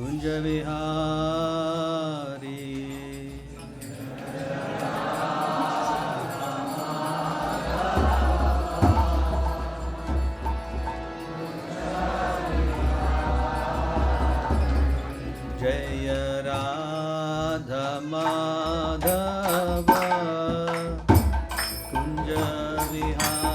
Kunja Vihari. Jaya Radha Madhava Kunja Vihari.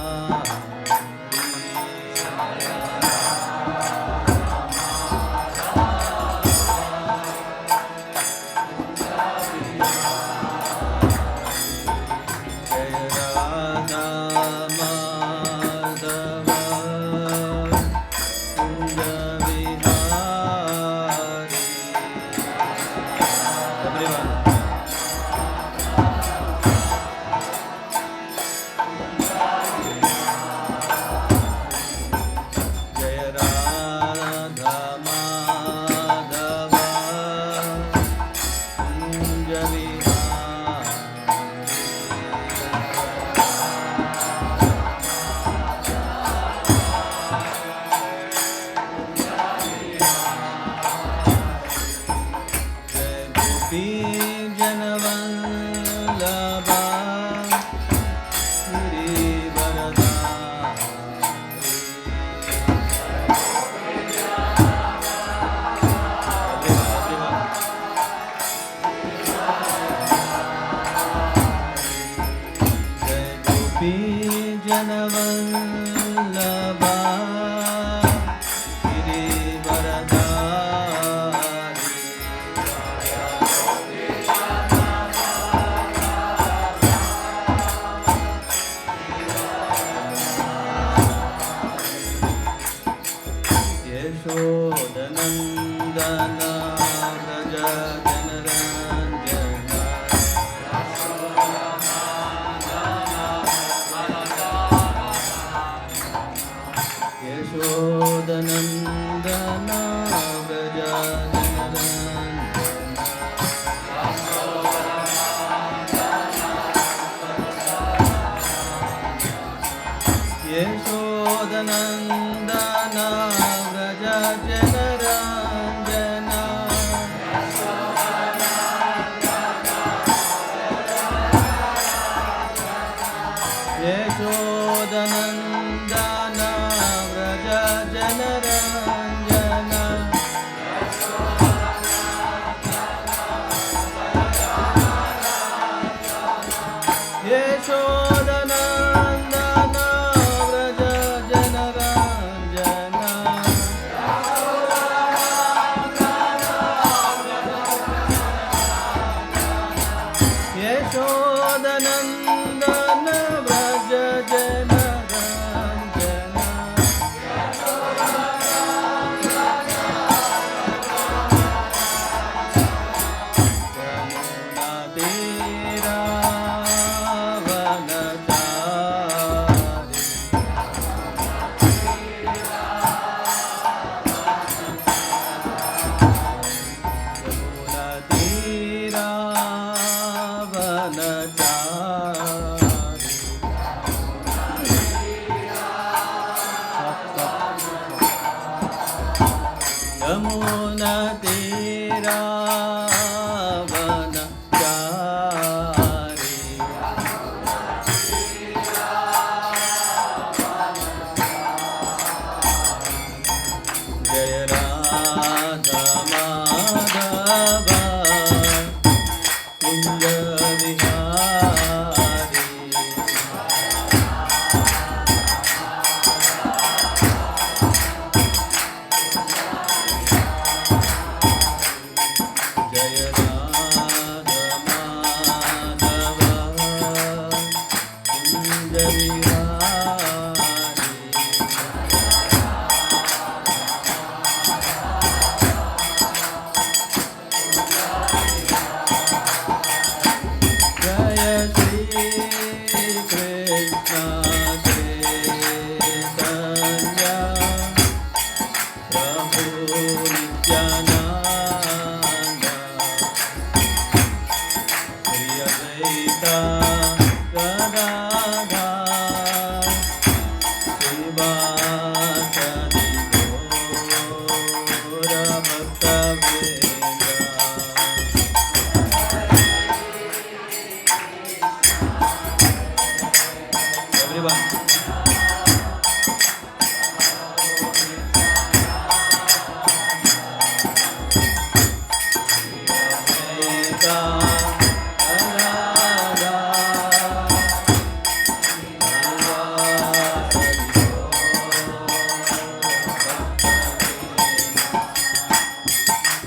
Jaya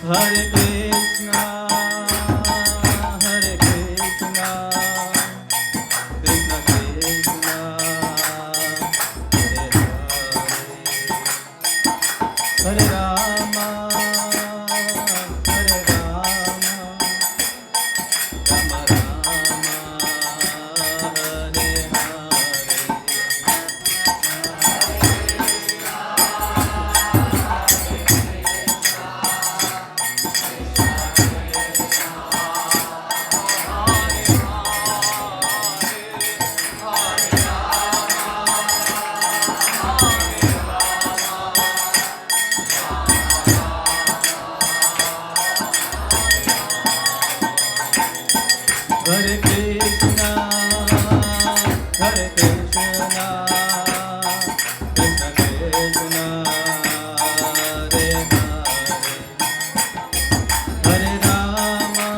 Hare Krishna, Hare Krishna, Krishna Krishna, Hare Hare, Hare Rama, Hare Rama, Rama Rama, Hare Hare Krishna, Hare Krishna, Krishna Krishna, Hare Hare, Hare Rama,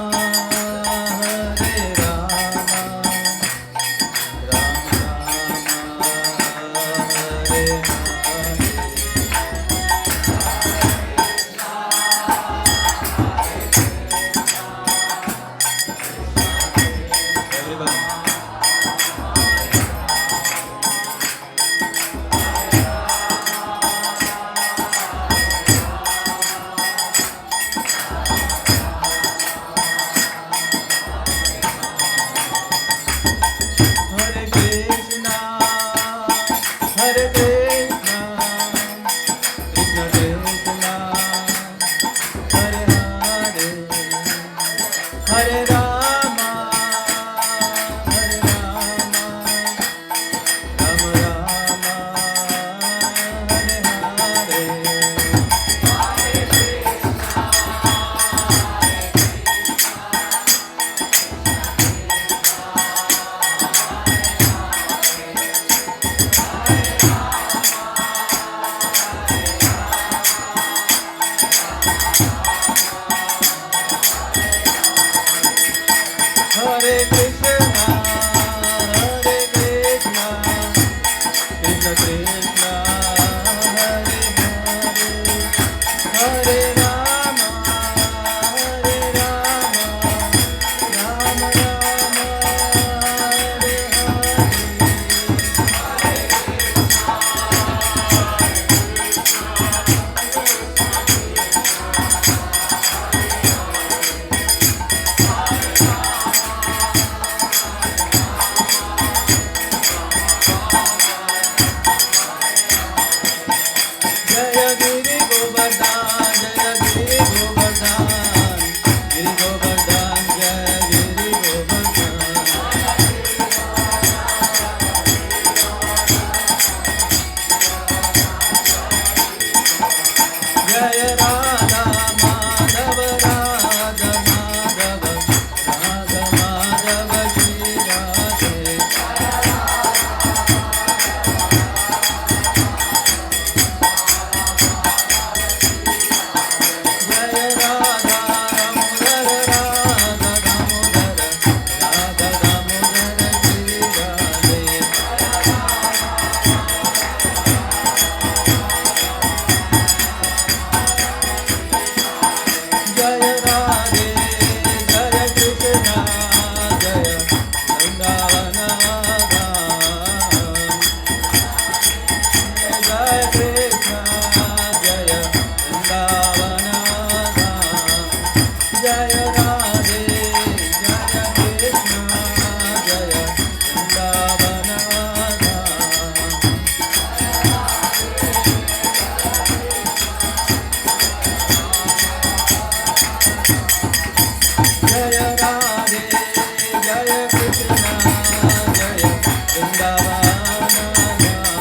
Hare Rama, Rama Rama, Hare Hare. Everybody. Hare Krishna, Hare Krishna, Krishna Krishna, Hare Hare, Hare Rama, Hare Rama, Rama Rama, Hare Hare. Hare Krishna, Hare Krishna, Krishna Krishna, Hare Hare, Hare Rama, Hare Rama, Rama Rama, Hare Hare. Jaya Giri Govardhan, Jaya Giri Govardhan, Giri Govardhan, Jaya Giri Govardhan. Jaya Radha Madhava, Radha Madhava, Radha Madhava, Shri Radhe. Jaya Radha Damodara, Radha Damodara, Radha Damodara, Shri Radhe. Jaya Radhe, Jaya Krishna, Jaya Vrindavana Dham. Jaya Krishna, Jaya Vrindavana Dham. Jaya Radhe, Jaya Krishna, Jaya Vrindavana Dham. Jaya Radhe, Jaya Krishna, Jaya Vrindavana Dham.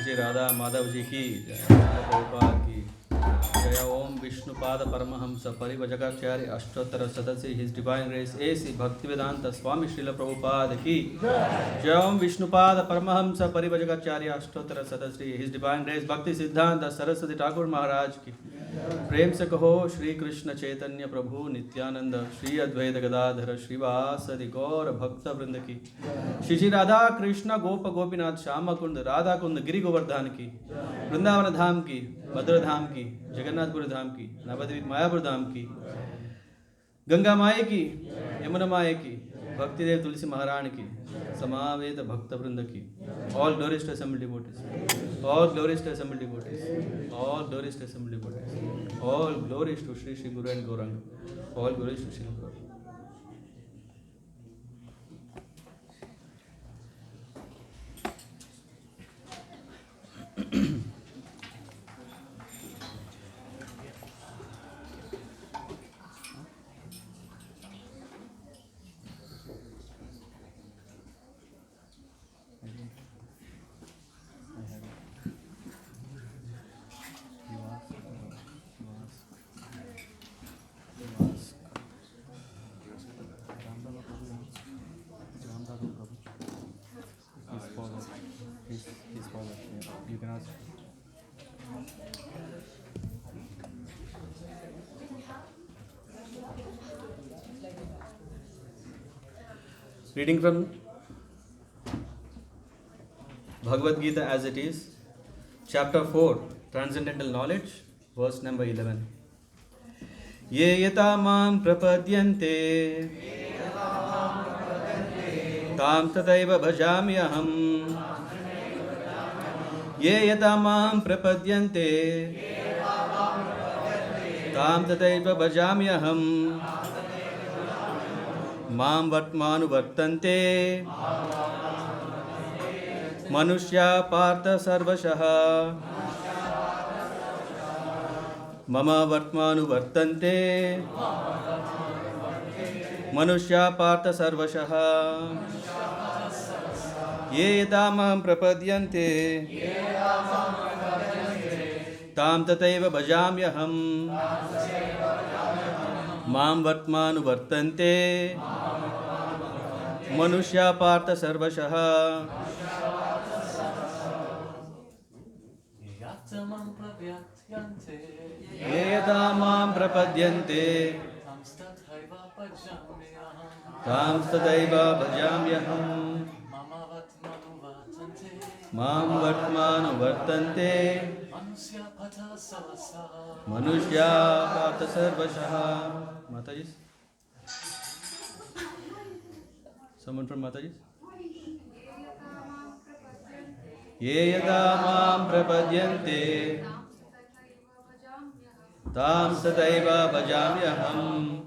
Shri Radha Madhav ji की जय, प्रभुपाद की जय। ओम विष्णुपाद परमहंस परिवजकाचार्य अष्टोत्तर सदस्य his divine grace A C Bhaktivedanta Swami Srila Prabhupada की जय। ओम विष्णुपाद परमहंस परिवजकाचार्य अष्टोत्तर सदस्य हिज डिवाइन ग्रेस भक्ति सिद्धांत सरस्वती ठाकुर महाराज की प्रेम से कहो श्री कृष्ण चैतन्य प्रभु नित्यानंद श्री अद्वैत गदाधर श्रीवासदि गौर भक्त वृंद की श्री राधा कृष्ण गोप गोपीनाथ श्याम कुंड राधा कुंड गिरि गोवर्धन की वृंदावन धाम की मधुर धाम की जगन्नाथपुर धाम की नवद्वीप मायापुर धाम की गंगा माए की यमुना माए की भक्तिदेव तुलसी महारानी की समावेद भक्त वृंद की all glories to assemble devotees all glories to assemble devotees all glories to assemble devotees all glories to Shri Shri Guru and Gauranga all glories to Shri Guru. You can ask. Reading from Bhagavad Gita as it is, chapter 4, Transcendental Knowledge, verse number 11. Ye yata mam prapadyante tam tataiva bhajami aham. Ye yata mam prapadyante tam tataiva bhajami aham. Mam vatmanu vartante manushya partha sarvashah. Mama vartmanu vartante manushya partha sarvashah. Ye yadamam prapadyante tam tataiva bhajamyaham. Mam vartmanu vartante manushya partha sarvashah. Ye yadamam prapadyante tam tataiva bhajamyaham. Mam vatmanu vartante manushya partha sarvashah. Mataji? Someone from Mataji? Ye yadamam prapadyante tam tataiva bhajamyaham.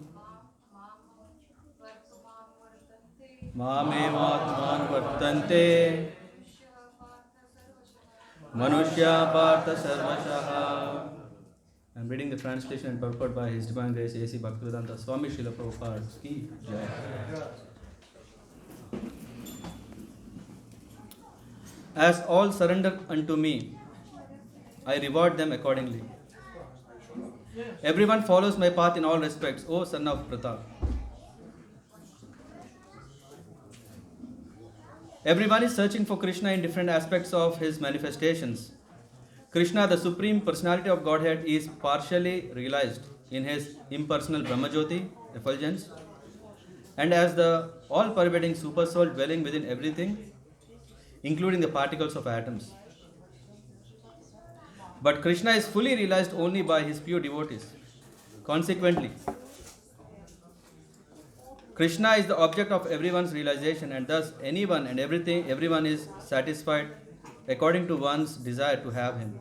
Mamevatman vartante manushya partha sarvashah. I am reading the translation and purport by His Divine Grace A.C. Bhaktivedanta Swami Srila Prabhupada ki jai. As all surrender unto me, I reward them accordingly. Everyone follows my path in all respects, O son of Pratap. Everyone is searching for Krishna in different aspects of his manifestations. Krishna, the Supreme Personality of Godhead, is partially realized in his impersonal Brahmajyoti effulgence and as the all-pervading Supersoul dwelling within everything, including the particles of atoms. But Krishna is fully realized only by his pure devotees. Consequently, Krishna is the object of everyone's realization, and thus everyone is satisfied according to one's desire to have him.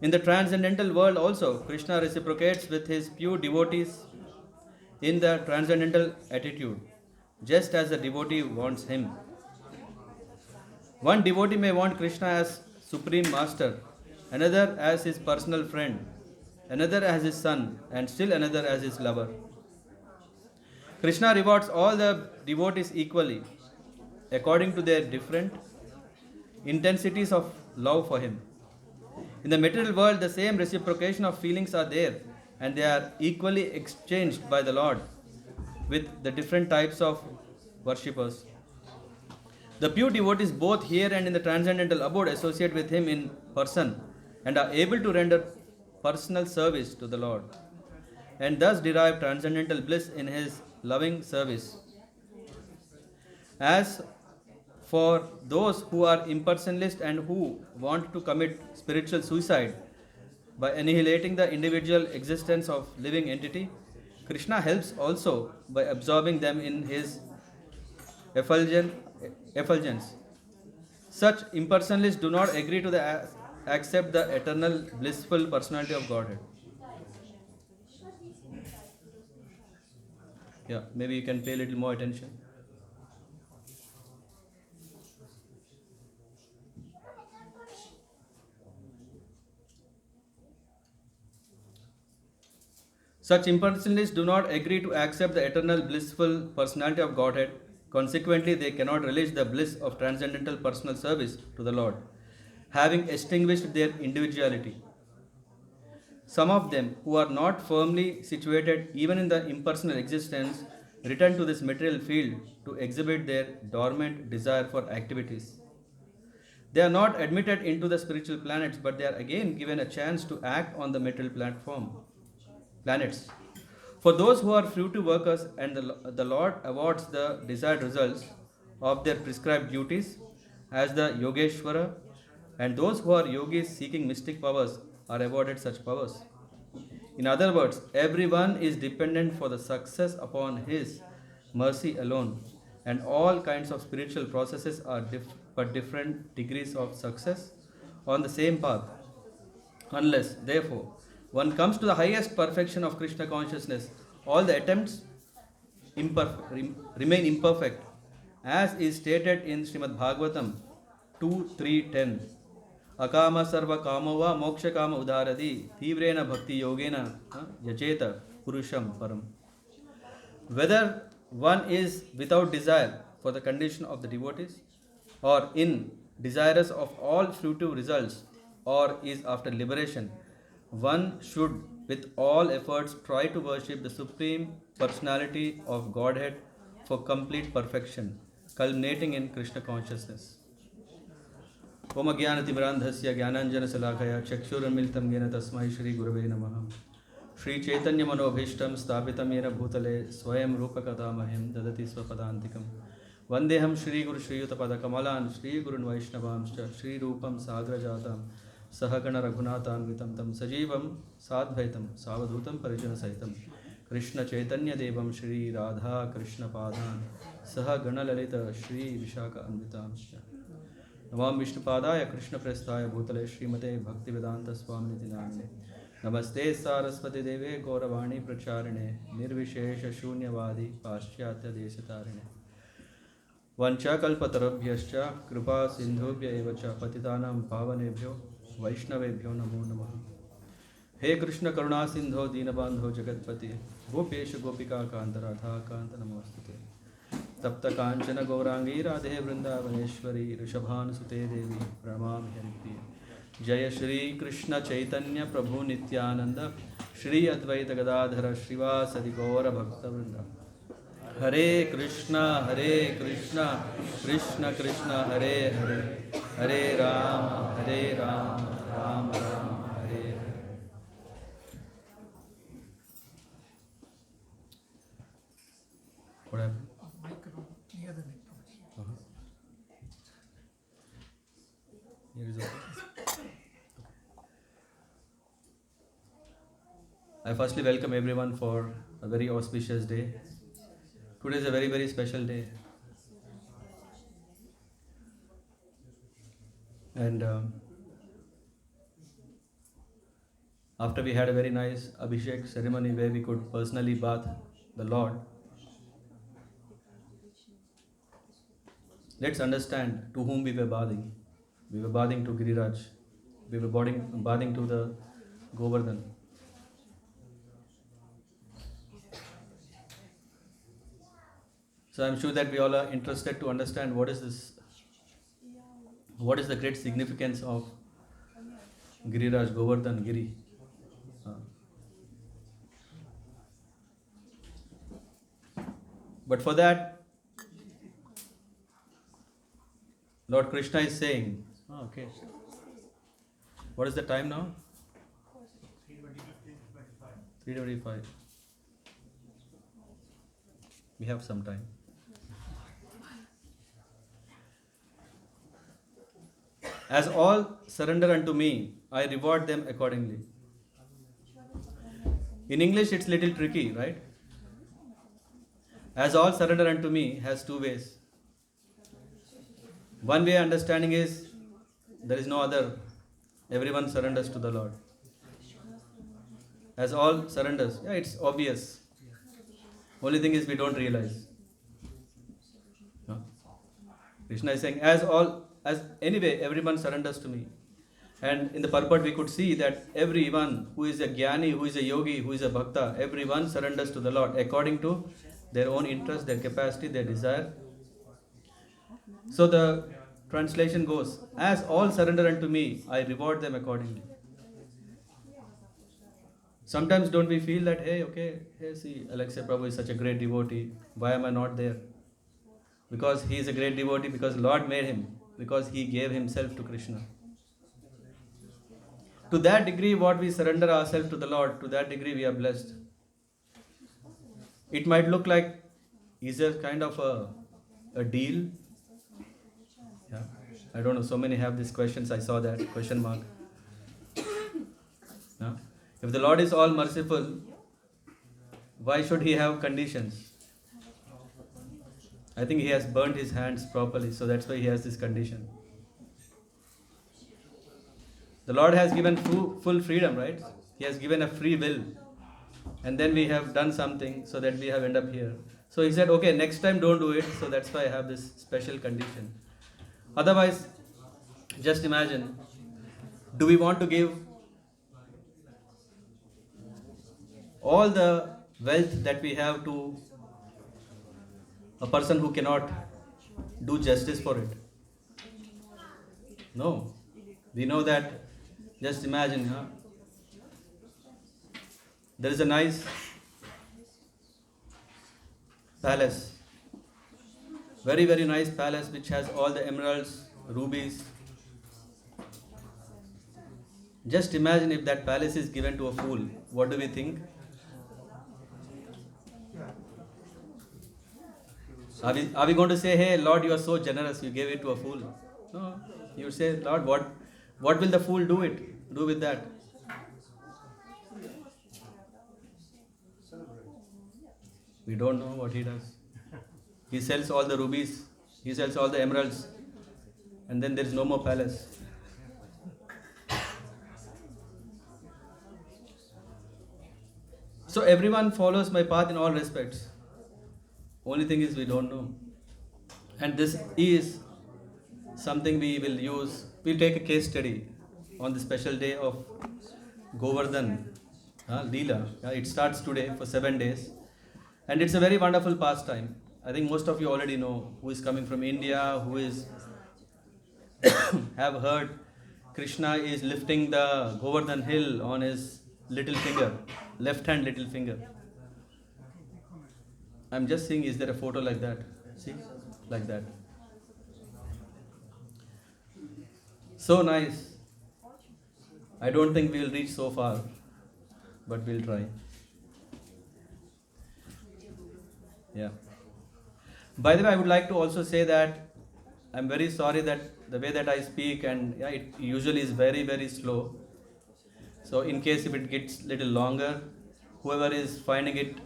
In the transcendental world also, Krishna reciprocates with his pure devotees in the transcendental attitude, just as the devotee wants him. One devotee may want Krishna as Supreme Master, another as his personal friend, another as his son, and still another as his lover. Krishna rewards all the devotees equally, according to their different intensities of love for Him. In the material world, the same reciprocation of feelings are there, and they are equally exchanged by the Lord with the different types of worshippers. The pure devotees, both here and in the transcendental abode, associate with Him in person and are able to render personal service to the Lord, and thus derive transcendental bliss in His loving service. As for those who are impersonalist and who want to commit spiritual suicide by annihilating the individual existence of living entity, Krishna helps also by absorbing them in His effulgence. Such impersonalists do not agree to accept the eternal blissful personality of Godhead. Yeah, maybe you can pay a little more attention. Such impersonalists do not agree to accept the eternal blissful personality of Godhead. Consequently, they cannot relish the bliss of transcendental personal service to the Lord, having extinguished their individuality. Some of them, who are not firmly situated even in the impersonal existence, return to this material field to exhibit their dormant desire for activities. They are not admitted into the spiritual planets, but they are again given a chance to act on the material planets. For those who are fruitive workers and the Lord awards the desired results of their prescribed duties as the Yogeshwara, and those who are yogis seeking mystic powers are awarded such powers. In other words, everyone is dependent for the success upon His mercy alone, and all kinds of spiritual processes are but different degrees of success on the same path. Unless, therefore, one comes to the highest perfection of Krishna consciousness, all the attempts remain imperfect, as is stated in Srimad Bhagavatam 2.3.10. Akama sarva kamova moksha kama udaradi tivrena bhakti yogena yacheta purusham param. Whether one is without desire for the condition of the devotees, or in desirous of all fruitive results, or is after liberation, one should with all efforts try to worship the Supreme Personality of Godhead for complete perfection, culminating in Krishna consciousness. ओम ज्ञानतिमिरान्धस्य ज्ञानाञ्जनशलाकया चक्षुरुन्मिलितं येन तस्मै श्रीगुरवे नमः। श्रीचैतन्यमनोभीष्टं स्थापितं येन भूतले स्वयं रूपकथा मह्यं ददति स्वपदान्तिकं। वन्देऽहं श्रीगुरुश्रीयुतपदकमलान् श्रीगुरून् वैष्णवांश्च श्रीरूपं साग्रजातं सहगणरघुनाथान्वितं तं सजीवं साद्वैतं सावधूतं परिजनसहितं कृष्णचैतन्यदेवं श्रीराधाकृष्णपादान् सहगणललित श्रीविशाखान्वितांश्च। नमामि विष्णुपादाय कृष्णप्रेष्ठाय भूतले श्रीमते भक्तिवेदांत स्वामिनिति नामिने। नमस्ते सारस्वती देवे गौरवाणी प्रचारिणे निर्विशेष शून्यवादी पाश्चात्य देशतारिणे। वंशाकल्पतरुभ्यश्च कृपा सिन्धुभ्य एव च पतितानां पावनेभ्यो वैष्णवेभ्यो नमो नमः। हे कृष्ण करुणा सिंधो दीनबंधो जगत्पति गोपेश गोपिका कांत राधा कांत नमोस्तुते। तप्त कांचन गौरांगी राधे वृंदावनेश्वरी ऋषभानुसुते देवी प्रणमामि हरिप्रिये। जय श्री कृष्ण चैतन्य प्रभु नित्यानंद श्री अद्वैत गदाधर श्रीवासदि गौर भक्तवृंद। हरे कृष्ण कृष्ण कृष्ण हरे हरे, हरे Ram Ram Ram Hare Hare. What happened? Here is okay. I firstly welcome everyone for a very auspicious day. Today is a very, very special day. And after we had a very nice Abhishek ceremony where we could personally bath the Lord, let's understand to whom we were bathing. We were bathing to Giriraj. We were bathing to the Govardhan. So I'm sure that we all are interested to understand what is this What is the great significance of Giriraj Govardhan Giri? Uh, But for that, Lord Krishna is saying, okay, what is the time now? 3:25. We have some time. As all surrender unto me, I reward them accordingly. In English, it's little tricky, right? As all surrender unto me has two ways. One way understanding is there is no other. Everyone surrenders to the Lord. As all surrenders, yeah, it's obvious. Only thing is we don't realize. No? Krishna is saying, as anyway, everyone surrenders to me. And in the purport, we could see that everyone who is a jnani, who is a yogi, who is a bhakta, everyone surrenders to the Lord according to their own interest, their capacity, their desire. So the translation goes, as all surrender unto me, I reward them accordingly. Sometimes don't we feel that, hey, see, Alexia Prabhu is such a great devotee. Why am I not there? Because he is a great devotee, because Lord made him, because he gave himself to Krishna. To that degree, what we surrender ourselves to the Lord, to that degree we are blessed. It might look like, is there kind of a deal? Yeah. I don't know, so many have these questions. I saw that question mark. Yeah. If the Lord is all merciful, why should he have conditions? I think he has burnt his hands properly, so that's why he has this condition. The Lord has given full freedom, right? He has given a free will. And then we have done something so that we have ended up here. So he said, okay, next time don't do it. So that's why I have this special condition. Otherwise, just imagine, do we want to give all the wealth that we have to a person who cannot do justice for it? No. We know that, just imagine, there is a nice palace, very, very nice palace which has all the emeralds, rubies. Just imagine if that palace is given to a fool. What do we think? Are we going to say, hey, Lord, you are so generous, you gave it to a fool? No. You say, Lord, what will the fool do with that? We don't know what he does. He sells all the rubies, he sells all the emeralds, and then there is no more palace. So everyone follows my path in all respects. Only thing is we don't know. And this is something we will use. We'll take a case study on the special day of Govardhan Leela. It starts today for 7 days. And it's a very wonderful pastime. I think most of you already know who is coming from India, who is have heard Krishna is lifting the Govardhan hill on his little finger, left hand little finger. I'm just seeing, is there a photo like that? See? Like that. So nice. I don't think we will reach so far, but we'll try. Yeah. By the way, I would like to also say that I'm very sorry that the way that I speak, and it usually is very, very slow. So in case if it gets little longer, whoever is finding it,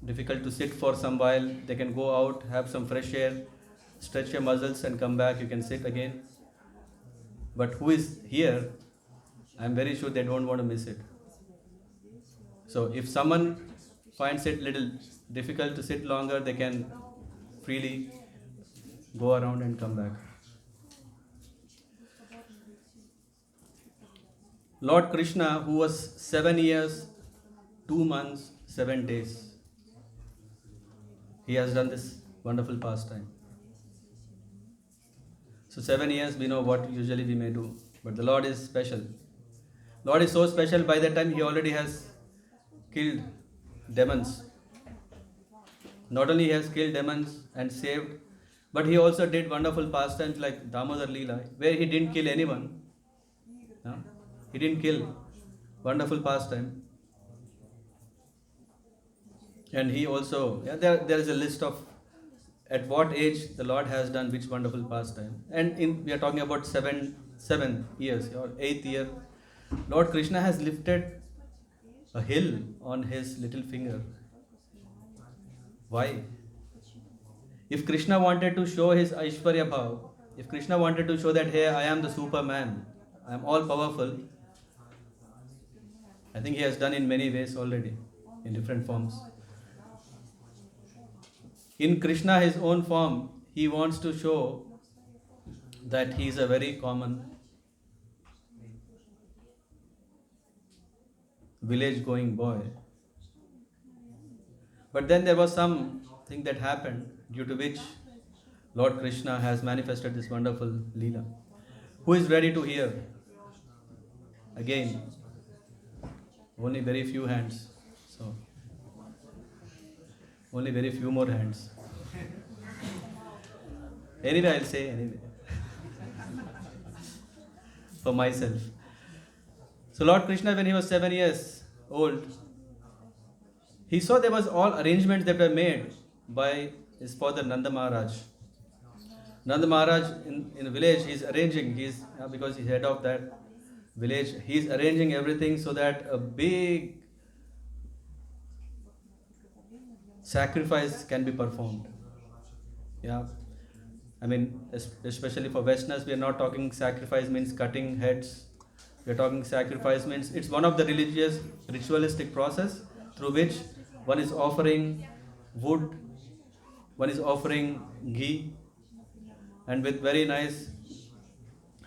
difficult to sit for some while, they can go out, have some fresh air, stretch your muscles and come back, you can sit again. But who is here, I'm very sure they don't want to miss it. So if someone finds it little difficult to sit longer, they can freely go around and come back. Lord Krishna, who was 7 years, 2 months, 7 days, he has done this wonderful pastime. So 7 years we know what usually we may do. But the Lord is special. Lord is so special, by that time He already has killed demons. Not only He has killed demons and saved, but He also did wonderful pastimes like Damodar Leela, where He didn't kill anyone. No? He didn't kill. Wonderful pastime. And He also, there is a list of at what age the Lord has done which wonderful pastime. And we are talking about 7 years or 8th year. Lord Krishna has lifted a hill on His little finger. Why? If Krishna wanted to show His Aishwarya Bhav, if Krishna wanted to show that, hey, I am the Superman, I am all powerful, I think He has done in many ways already, in different forms. In Krishna, His own form, He wants to show that He is a very common village going boy. But then there was something that happened due to which Lord Krishna has manifested this wonderful Leela. Who is ready to hear? Again, only very few hands. So, only very few more hands. Anyway, I'll say anyway. For myself. So Lord Krishna, when He was 7 years old, He saw there was all arrangements that were made by His father Nanda Maharaj. Nanda Maharaj in a village, he's arranging, because he's head of that village, he's arranging everything so that a big sacrifice can be performed. Yeah. I mean, especially for Westerners, we are not talking sacrifice means cutting heads. We are talking sacrifice means it's one of the religious, ritualistic process through which one is offering wood, one is offering ghee, and with very nice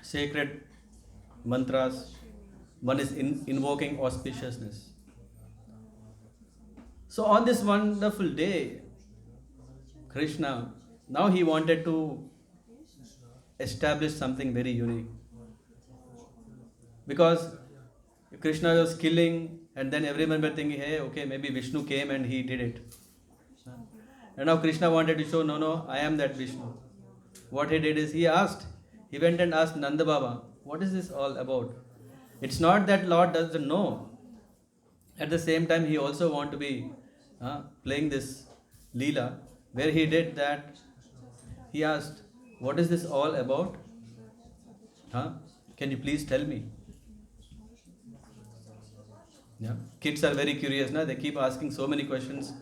sacred mantras, one is invoking auspiciousness. So on this wonderful day, Krishna, now he wanted to establish something very unique. Because Krishna was killing, and then everyone were thinking, hey, okay, maybe Vishnu came and he did it. And now Krishna wanted to show, no, I am that Vishnu. What he did is he went and asked Nanda Baba, what is this all about? It's not that Lord doesn't know. At the same time, he also want to be playing this Leela, where he did that. He asked, what is this all about? Can you please tell me? Yeah. Kids are very curious now. They keep asking so many questions,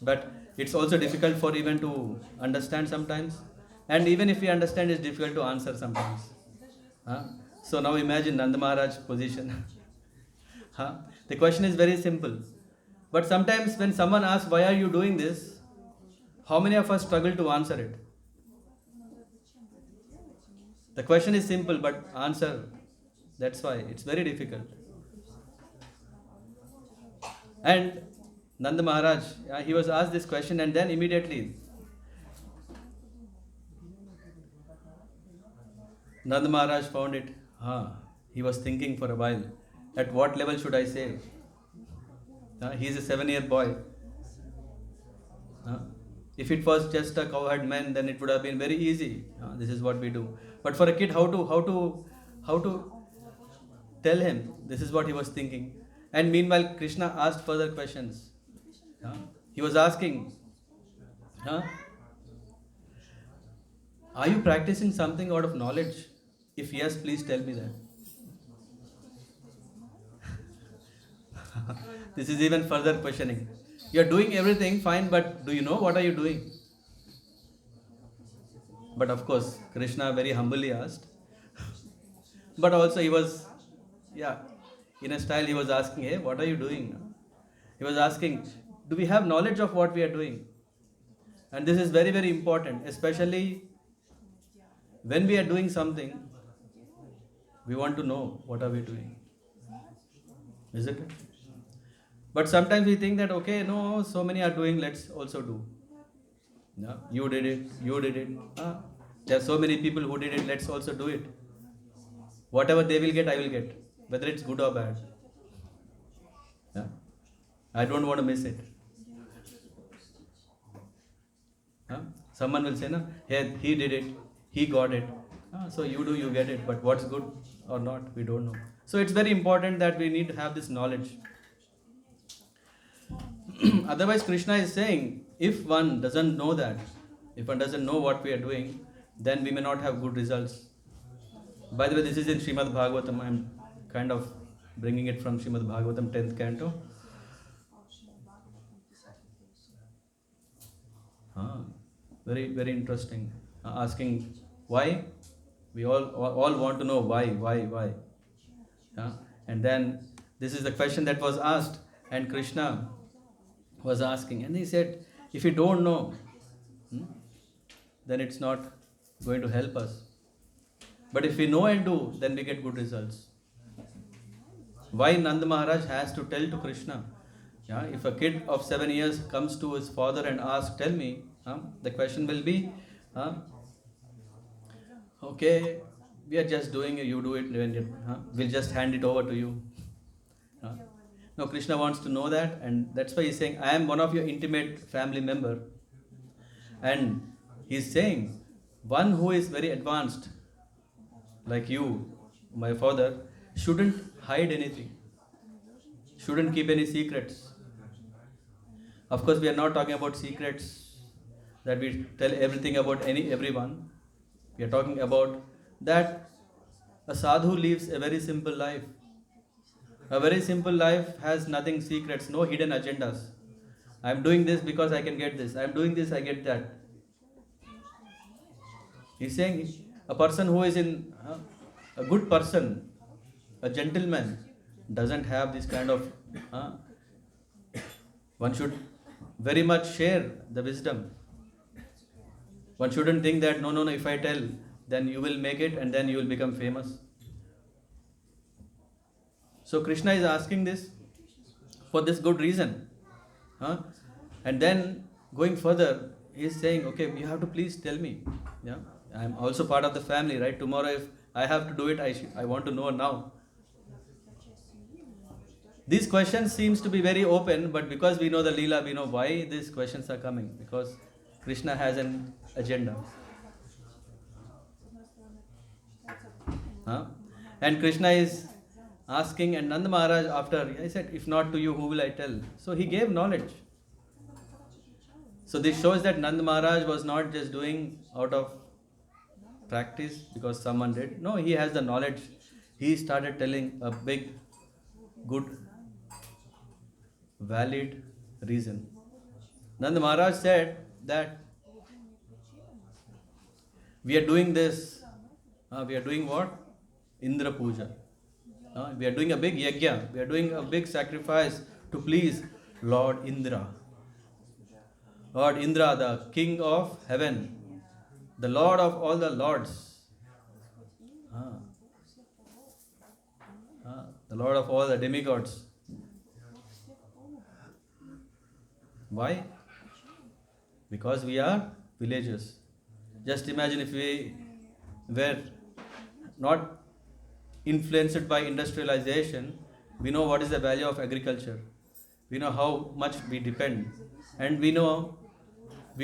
but it's also difficult for even to understand sometimes. And even if we understand, it's difficult to answer sometimes. So now imagine Nanda Maharaj's position. The question is very simple. But sometimes when someone asks, why are you doing this? How many of us struggle to answer it? The question is simple, but answer, that's why it's very difficult. And Nanda Maharaj, he was asked this question, and then immediately Nanda Maharaj found it. He was thinking for a while. At what level should I say? He is a 7-year boy. If it was just a cowherd man, then it would have been very easy. This is what we do. But for a kid, how to tell him? This is what he was thinking. And meanwhile, Krishna asked further questions. He was asking, are you practicing something out of knowledge? If yes, please tell me that. This is even further questioning. You are doing everything fine, but do you know what are you doing? But of course, Krishna very humbly asked. But also he was, in a style he was asking, hey, what are you doing? He was asking, do we have knowledge of what we are doing? And this is very, very important, especially when we are doing something, we want to know what are we doing. Isn't it? But sometimes we think that, okay, no, so many are doing, let's also do. You did it. There are so many people who did it, let's also do it. Whatever they will get, I will get, whether it's good or bad. Yeah? I don't want to miss it. Huh? Someone will say, no, hey, he did it, he got it. So you do, you get it. But what's good or not, we don't know. So it's very important that we need to have this knowledge. Otherwise, Krishna is saying, if one doesn't know that, if one doesn't know what we are doing, then we may not have good results. By the way, this is in Srimad Bhagavatam. I'm kind of bringing it from Srimad Bhagavatam, 10th canto. Very, very interesting. Asking why? We all want to know why. And then this is the question that was asked, and Krishna was asking, and he said, if you don't know, then it's not going to help us. But if we know and do, then we get good results. Why Nanda Maharaj has to tell to Krishna? If a kid of 7 years comes to his father and asks, tell me, the question will be, okay, we are just doing it, you do it, we'll just hand it over to you. No, Krishna wants to know that, and that's why he's saying, I am one of your intimate family member. And he's saying, one who is very advanced, like you, my father, shouldn't hide anything, shouldn't keep any secrets. Of course, we are not talking about secrets that we tell everything about everyone. We are talking about that a sadhu lives a very simple life. A very simple life has nothing secrets, no hidden agendas. I am doing this because I can get this. I am doing this, I get that. He's saying a person who is a good person, a gentleman, doesn't have this kind of. One should very much share the wisdom. One shouldn't think that no, if I tell, then you will make it and then you will become famous. So Krishna is asking this for this good reason. And then going further, he is saying, okay, you have to please tell me. I am also part of the family, right? Tomorrow if I have to do it, I want to know now. These questions seems to be very open, but because we know the Leela, we know why these questions are coming. Because Krishna has an agenda. And Krishna is asking, and Nanda Maharaj after, he said, if not to you, who will I tell? So he gave knowledge. So this shows that Nanda Maharaj was not just doing out of practice because someone did. No, he has the knowledge. He started telling a big, good, valid reason. Nanda Maharaj said that we are doing this. We are doing what? Indra Puja. We are doing a big yajna. We are doing a big sacrifice to please Lord Indra. Lord Indra, the king of heaven, the Lord of all the lords. The Lord of all the demigods. Why? Because we are villagers. Just imagine if we were not influenced by industrialization, we know what is the value of agriculture. We know how much we depend. And we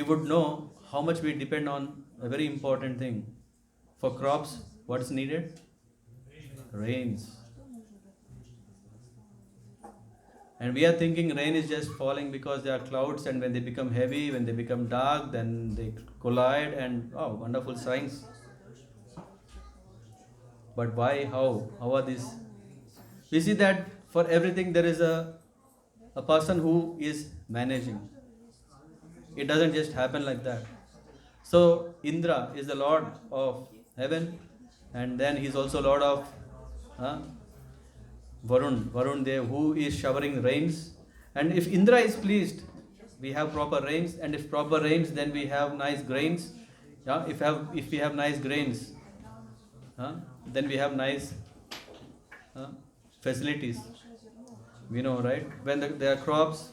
would know how much we depend on a very important thing. For crops, what is needed? Rains. And we are thinking rain is just falling because there are clouds, and when they become heavy, when they become dark, then they collide, and wonderful science. But why? How are these? We see that for everything there is a person who is managing. It doesn't just happen like that. So Indra is the Lord of heaven, and then he is also Lord of Varun Dev, who is showering rains. And if Indra is pleased, we have proper rains, and if proper rains, then we have nice grains. If we have nice grains, then we have nice facilities. We know, right? When there are crops,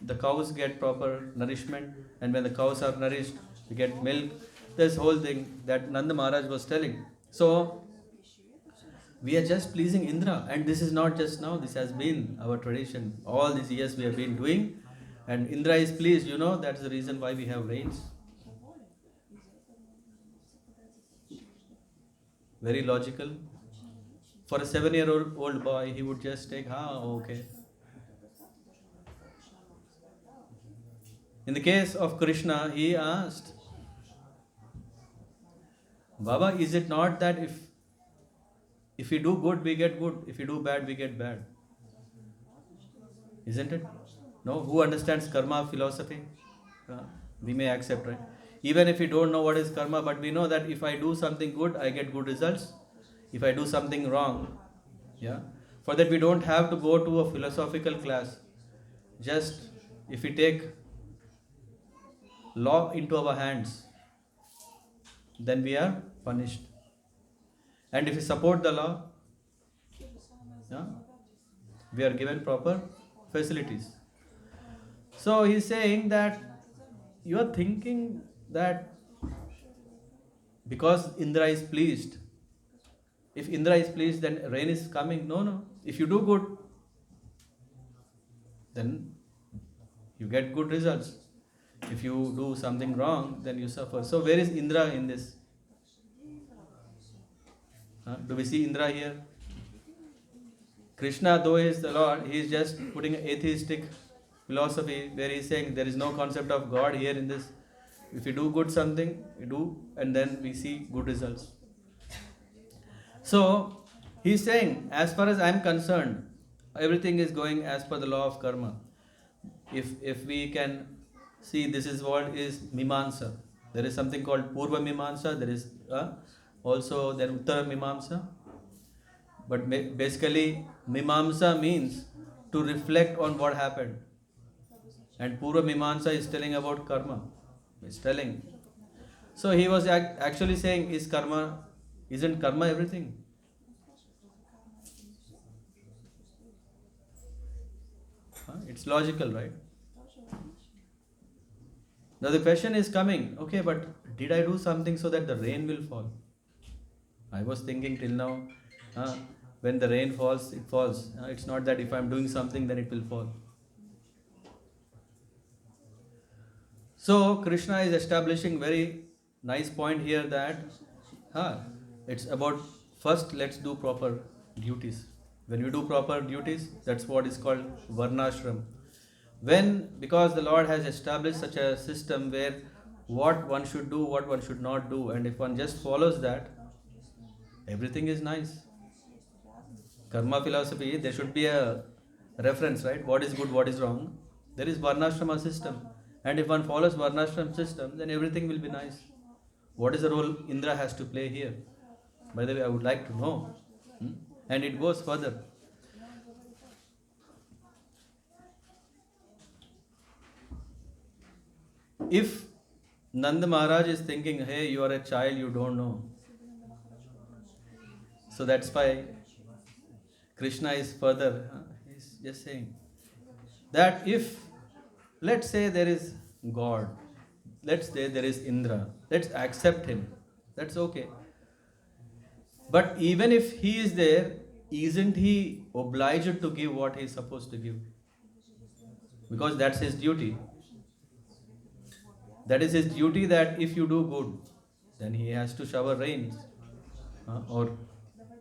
the cows get proper nourishment, and when the cows are nourished, we get milk, this whole thing that Nanda Maharaj was telling. So we are just pleasing Indra, and this is not just now, this has been our tradition. All these years we have been doing, and Indra is pleased, that's the reason why we have rains. Very logical. For a 7-year-old boy, he would just take, okay. In the case of Krishna, he asked, Baba, is it not that if we do good, we get good, if we do bad, we get bad? Isn't it? No? Who understands karma philosophy? We may accept, right? Even if we don't know what is karma, but we know that if I do something good, I get good results. If I do something wrong, for that we don't have to go to a philosophical class. Just if we take law into our hands, then we are punished. And if we support the law, we are given proper facilities. So he is saying that you are thinking that because Indra is pleased, if Indra is pleased, then rain is coming. No. If you do good, then you get good results. If you do something wrong, then you suffer. So where is Indra in this? Do we see Indra here? Krishna, though he is the Lord, he is just putting an atheistic philosophy where he is saying there is no concept of God here in this. If you do good something, we do, and then we see good results. So he is saying, as far as I am concerned, everything is going as per the law of karma. If we can see, this is what is Mimamsa. There is something called Purva Mimamsa. There is also then Uttara Mimamsa. But basically, Mimamsa means to reflect on what happened. And Purva Mimamsa is telling about karma. It's telling. So he was actually saying, isn't karma everything? It's logical, right? Now the question is coming, okay, but did I do something so that the rain will fall? I was thinking till now, when the rain falls, it falls. It's not that if I'm doing something, then it will fall. So Krishna is establishing very nice point here that it's about first let's do proper duties. When you do proper duties, that's what is called varnashram. Because the Lord has established such a system where what one should do, what one should not do, and if one just follows that, everything is nice. Karma philosophy, there should be a reference, right? What is good, what is wrong. There is varnashrama system. And if one follows varnashram system, then everything will be nice. What is the role Indra has to play here? By the way, I would like to know. And it goes further. If Nanda Maharaj is thinking, hey, you are a child, you don't know. So that's why Krishna is further. He's just saying that if, let's say there is God, let's say there is Indra, let's accept him. That's okay. But even if he is there, isn't he obliged to give what he is supposed to give? Because that's his duty. That is his duty, that if you do good, then he has to shower rains or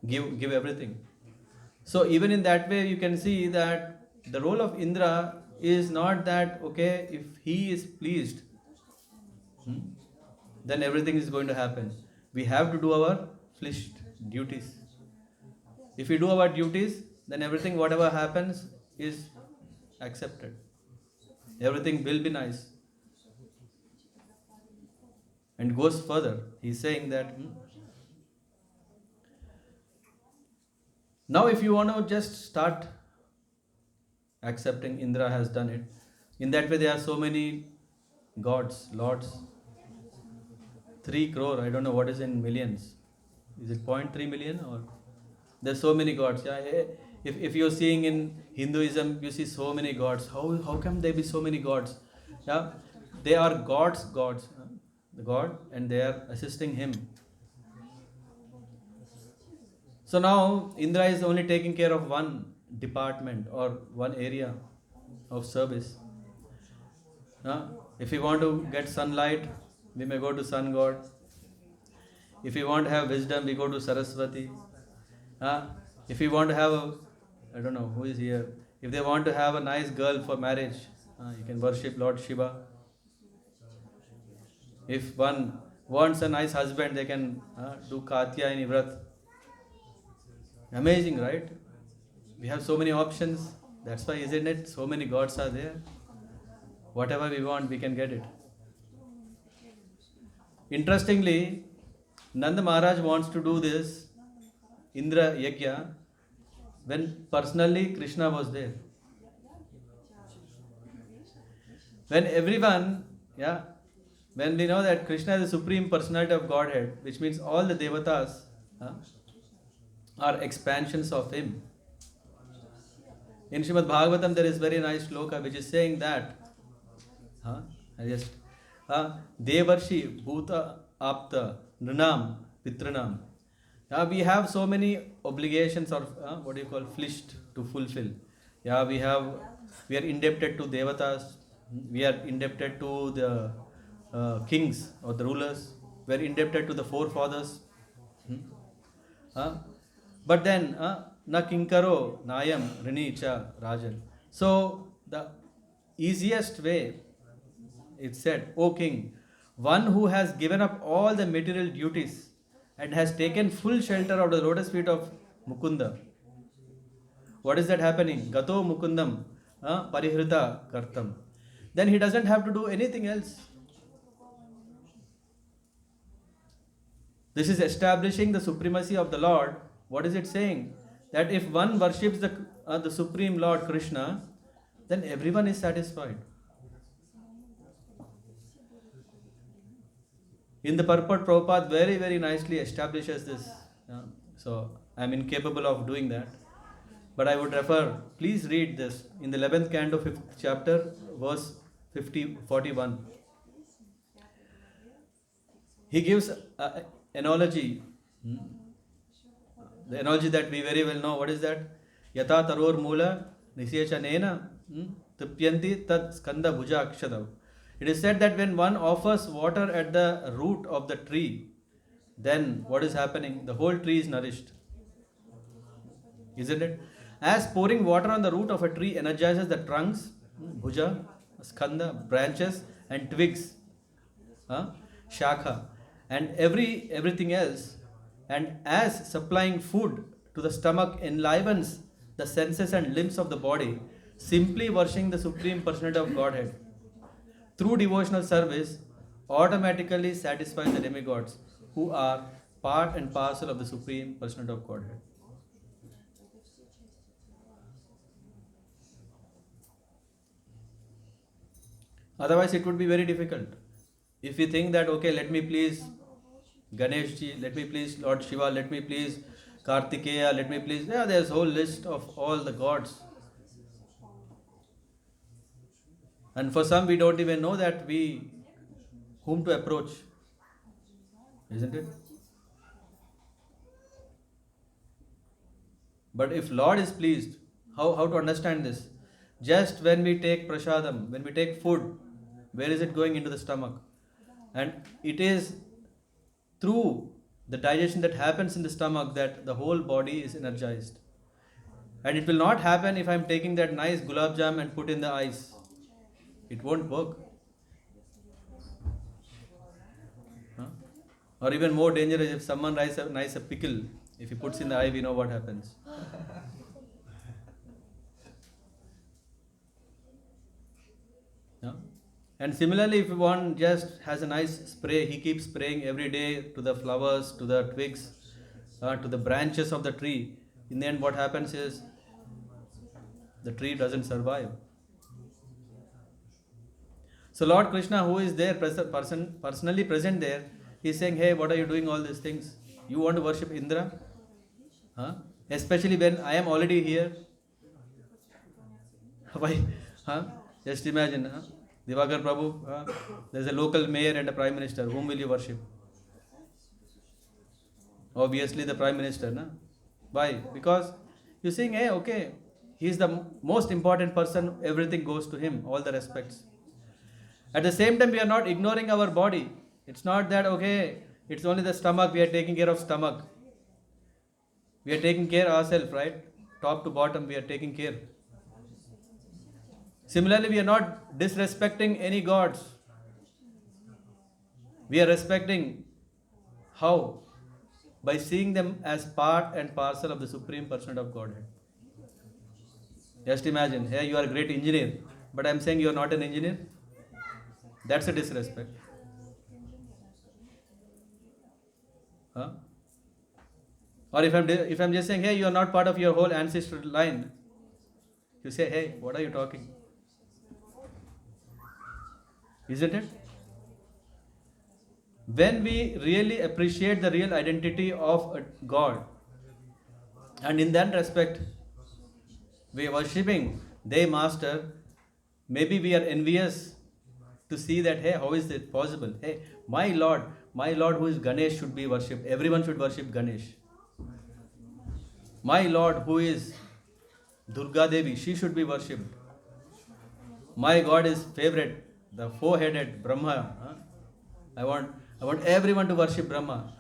give everything. So even in that way, you can see that the role of Indra is not that, okay, if he is pleased, then everything is going to happen. We have to do our flesh duties. If we do our duties, then everything, whatever happens, is accepted. Everything will be nice. And goes further. He's saying that now if you want to just start accepting Indra has done it, in that way there are so many gods, lords. 3 crore, I don't know what is in millions. Is it 0.3 million or? There's so many gods. If you're seeing in Hinduism, you see so many gods. How come there be so many gods? Yeah, they are gods. the god, and they are assisting him. So now Indra is only taking care of one department or one area of service. If we want to get sunlight, we may go to sun god. If we want to have wisdom, we go to Saraswati. If we want to have I don't know who is here. If they want to have a nice girl for marriage, you can worship Lord Shiva. If one wants a nice husband, they can do Katyayani Vrat. Amazing, right? We have so many options. That's why, isn't it? So many gods are there. Whatever we want, we can get it. Interestingly, Nanda Maharaj wants to do this Indra Yajna when personally Krishna was there. When everyone, when we know that Krishna is the Supreme Personality of Godhead, which means all the Devatas are expansions of Him. In Srimad Bhagavatam, there is very nice shloka which is saying that Devarshi Bhuta Apta Nrinam Pitranam. We have so many obligations or flished to fulfill. We are indebted to Devatas. We are indebted to the kings or the rulers. We are indebted to the forefathers. But then, na kinkaro nayam rini cha rajan. So the easiest way, it said, O king, one who has given up all the material duties and has taken full shelter of the lotus feet of Mukunda. What is that happening? Gato Mukundam parihrita kartam. Then he doesn't have to do anything else. This is establishing the supremacy of the Lord. What is it saying? That if one worships the Supreme Lord Krishna, then everyone is satisfied. In the purport, Prabhupada very, very nicely establishes this. So I am incapable of doing that. But I would refer, please read this in the 11th canto, 5th chapter, verse 41. He gives an analogy. The analogy that we very well know. What is that? Yata taror mula nisyechanena tipyanti tad skanda bhuja akshadav. It is said that when one offers water at the root of the tree, then what is happening? The whole tree is nourished. Isn't it? As pouring water on the root of a tree energizes the trunks, bhuja, skanda, branches and twigs, shakha, and everything else, and as supplying food to the stomach enlivens the senses and limbs of the body, simply worshiping the Supreme Personality of Godhead through devotional service automatically satisfies the demigods who are part and parcel of the Supreme Personality of Godhead. Otherwise, it would be very difficult. If we think that, okay, let me please Ganeshji, let me please Lord Shiva, let me please Kartikeya, let me please... there's a whole list of all the gods. And for some, we don't even know that whom to approach. Isn't it? But if Lord is pleased, how to understand this? Just when we take prasadam, when we take food, where is it going? Into the stomach? And it is through the digestion that happens in the stomach that the whole body is energized. And it will not happen if I am taking that nice gulab jam and put in the ice. It won't work. Or even more dangerous, if someone writes a nice pickle, if he puts in the eye, we know what happens. And similarly, if one just has a nice spray, he keeps spraying every day to the flowers, to the twigs, to the branches of the tree. In the end, what happens is the tree doesn't survive. So Lord Krishna, who is there, personally present there, he is saying, hey, what are you doing all these things? You want to worship Indra? Especially when I am already here. Why? Just imagine. Divakar Prabhu, there's a local mayor and a prime minister. Whom will you worship? Obviously the prime minister, na? Why? Because you're saying, hey, okay, he's the most important person, everything goes to him, all the respects. At the same time, we are not ignoring our body. It's not that, okay, it's only the stomach, we are taking care of stomach. We are taking care ourselves, right? Top to bottom, we are taking care. Similarly, we are not disrespecting any gods. We are respecting how? By seeing them as part and parcel of the Supreme Person of Godhead. Just imagine, hey, you are a great engineer, but I am saying you are not an engineer. That's a disrespect. Huh? Or if I'm just saying, hey, you are not part of your whole ancestral line, you say, hey, what are you talking? Isn't it? When we really appreciate the real identity of a God, and in that respect, we are worshipping their master, maybe we are envious to see that, hey, how is it possible? Hey, my Lord who is Ganesh should be worshipped. Everyone should worship Ganesh. My Lord who is Durga Devi, she should be worshipped. My God is favorite, the four-headed Brahma. I want everyone to worship Brahma.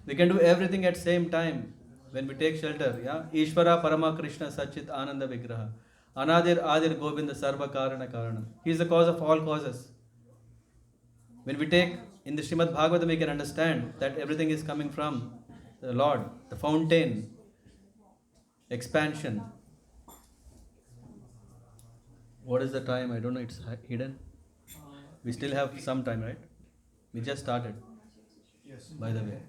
We can do everything at same time when we take shelter. Yeah, Ishvara Parama Krishna Sachit Ananda Vigraha. Anadir Adir Govinda Sarva Karana Karana. He is the cause of all causes. When we take in the Srimad Bhagavatam, we can understand that everything is coming from the Lord, the fountain, expansion. What is the time? I don't know, it's hidden. We still have some time, right? We just started. Yes. By the way.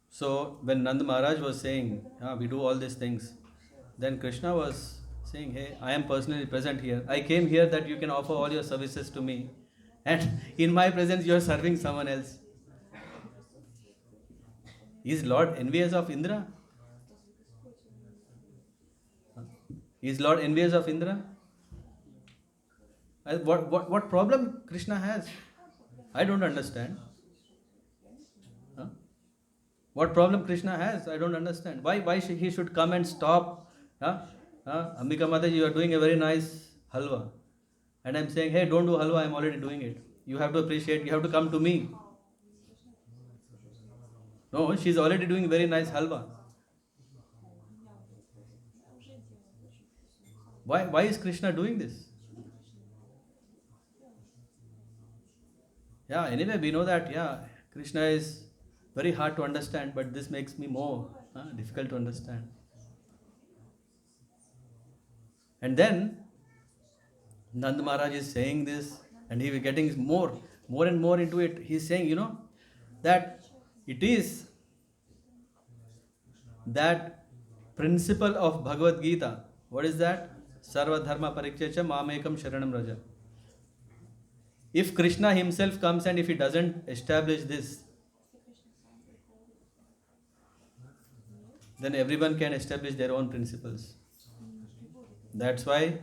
So when Nand Maharaj was saying, we do all these things, then Krishna was saying, hey, I am personally present here. I came here that you can offer all your services to me. And in my presence, you are serving someone else. Is Lord envious of Indra? Is Lord envious of Indra? What problem Krishna has? I don't understand. Huh? What problem Krishna has? I don't understand. Why he should come and stop? Ambika Mataji, you are doing a very nice halwa. And I'm saying, hey, don't do halwa, I'm already doing it. You have to appreciate, you have to come to me. No, she's already doing very nice halwa. Why is Krishna doing this? Yeah, anyway, we know that, Krishna is very hard to understand, but this makes me more difficult to understand. And then, Nand Maharaj is saying this, and he is getting more and more into it. He is saying, that it is that principle of Bhagavad Gita. What is that? Sarva dharma parityajya mamekam sharanam raja. If Krishna himself comes and if he doesn't establish this, then everyone can establish their own principles. That's why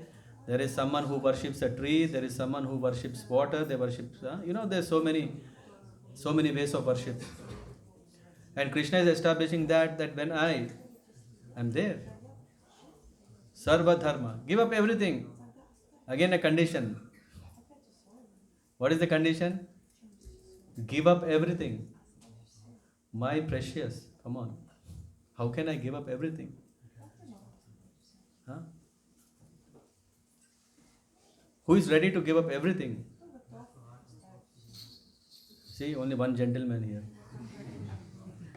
there is someone who worships a tree, there is someone who worships water, they worship, there's so many ways of worship. And Krishna is establishing that when I am there, Sarva Dharma, give up everything. Again a condition. What is the condition? Give up everything. My precious, come on. How can I give up everything? Huh? Who is ready to give up everything? See, only one gentleman here.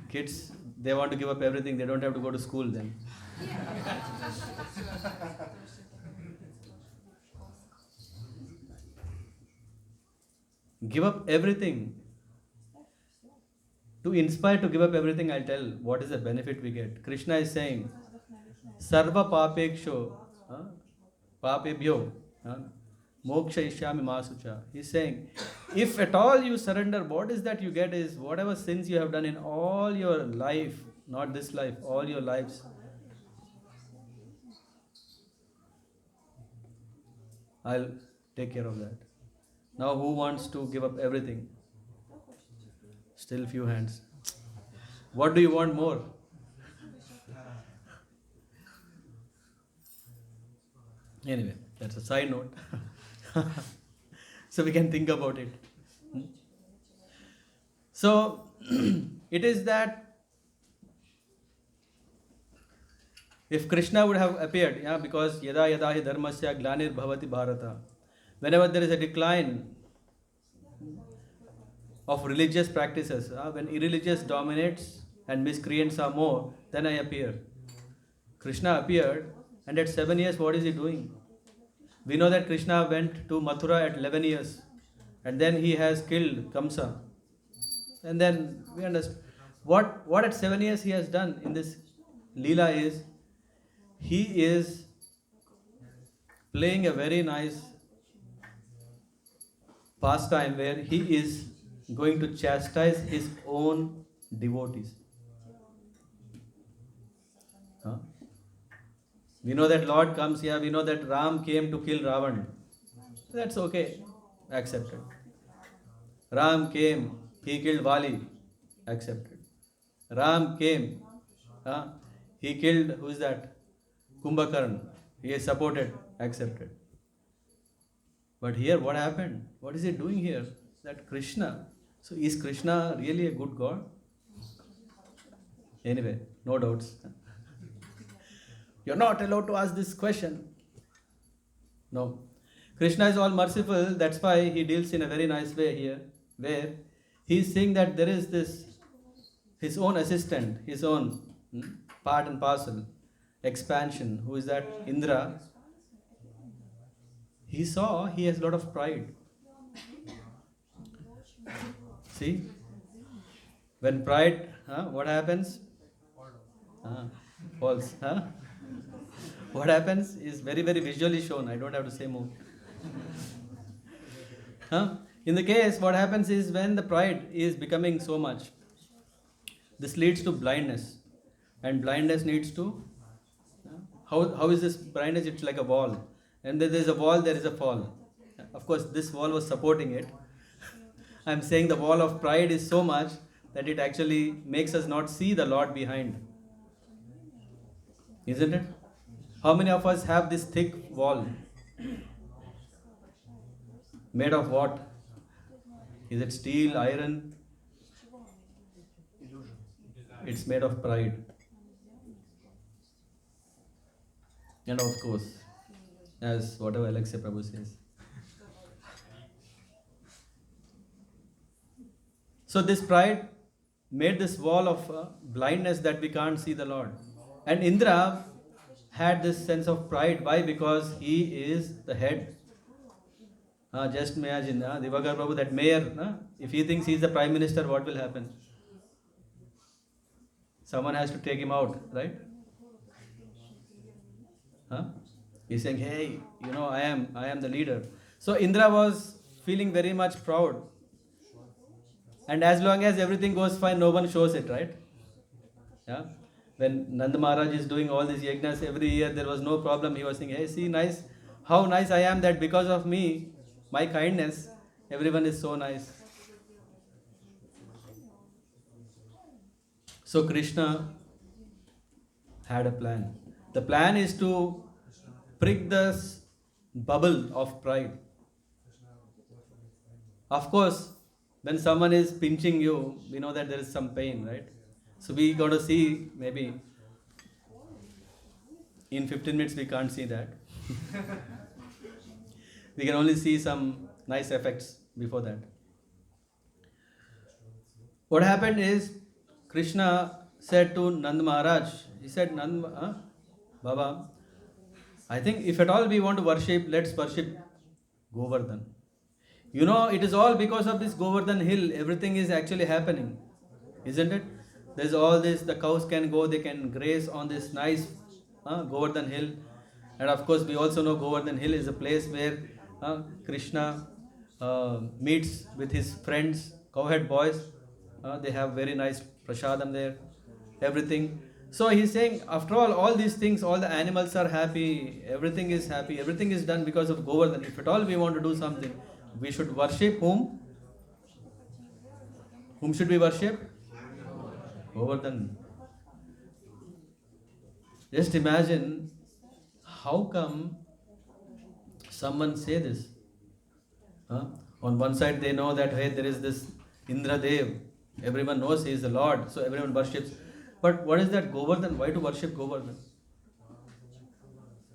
Kids, they want to give up everything, they don't have to go to school then. Give up everything. To inspire to give up everything, I'll tell what is the benefit we get. Krishna is saying, Sarva papeksho, papebhyo, moksha ishyami masucha. He's saying, if at all you surrender, what is that you get is whatever sins you have done in all your life, not this life, all your lives, I'll take care of that. Now who wants to give up everything? Still few hands. What do you want more? Anyway, that's a side note. So we can think about it. So it is that if Krishna would have appeared, because yada yada hi dharmasya glanir bhavati bharata, whenever there is a decline of religious practices, when irreligious dominates and miscreants are more, then I appear. Krishna appeared, and at 7 years, what is he doing? We know that Krishna went to Mathura at 11 years, and then he has killed Kamsa. And then we understand what at 7 years he has done in this Leela is he is playing a very nice pastime where he is going to chastise his own devotees. Huh? We know that Lord comes here, we know that Ram came to kill Ravan. That's okay, accepted. Ram came, he killed Vali, accepted. Ram came, he killed, who is that? Kumbhakarna, he is supported, accepted. But here what happened? What is he doing here? That Krishna. So is Krishna really a good God? Anyway, no doubts. You're not allowed to ask this question. No. Krishna is all merciful, that's why he deals in a very nice way here, where he is saying that there is this, his own assistant, his own part and parcel, expansion, who is that? Indra. He saw he has a lot of pride. See? When pride, what happens? False. What happens is very, very visually shown. I don't have to say more. In the case, what happens is when the pride is becoming so much, this leads to blindness. And blindness needs to, how is this blindness? It's like a wall. And there is a wall, there is a fall. Of course, this wall was supporting it. I'm saying the wall of pride is so much that it actually makes us not see the Lord behind. Isn't it? How many of us have this thick wall? Made of what? Is it steel, iron? It's made of pride. And of course, as whatever Alexia Prabhu says. So this pride made this wall of blindness that we can't see the Lord. And Indra had this sense of pride. Why? Because he is the head. Just imagine, Divakar Prabhu, that mayor, if he thinks he is the prime minister, what will happen? Someone has to take him out, right? He's saying, hey, I am the leader. So Indra was feeling very much proud. And as long as everything goes fine, no one shows it, right? When Nanda Maharaj is doing all these yajnas every year, there was no problem. He was saying, hey, see, nice, how nice I am that because of me, my kindness, everyone is so nice. So Krishna had a plan. The plan is to prick this bubble of pride. Of course, when someone is pinching you, we know that there is some pain, right? So we got to see, maybe in 15 minutes we can't see that. We can only see some nice effects before that. What happened is, Krishna said to Nand Maharaj, he said, Baba, I think if at all we want to worship, let's worship Govardhan. It is all because of this Govardhan hill, everything is actually happening. Isn't it? There's all this, the cows can go, they can graze on this nice Govardhan hill. And of course, we also know Govardhan hill is a place where Krishna meets with his friends, cowhead boys. They have very nice prasadam there, everything. So he's saying, after all these things, all the animals are happy, everything is happy, everything is done because of Govardhan. If at all we want to do something, we should worship whom? Whom should we worship? Govardhan. Just imagine, how come someone say this? Huh? On one side they know that, hey, there is this Indra Dev. Everyone knows he is the Lord, so everyone worships. But what is that Govardhan? Why to worship Govardhan?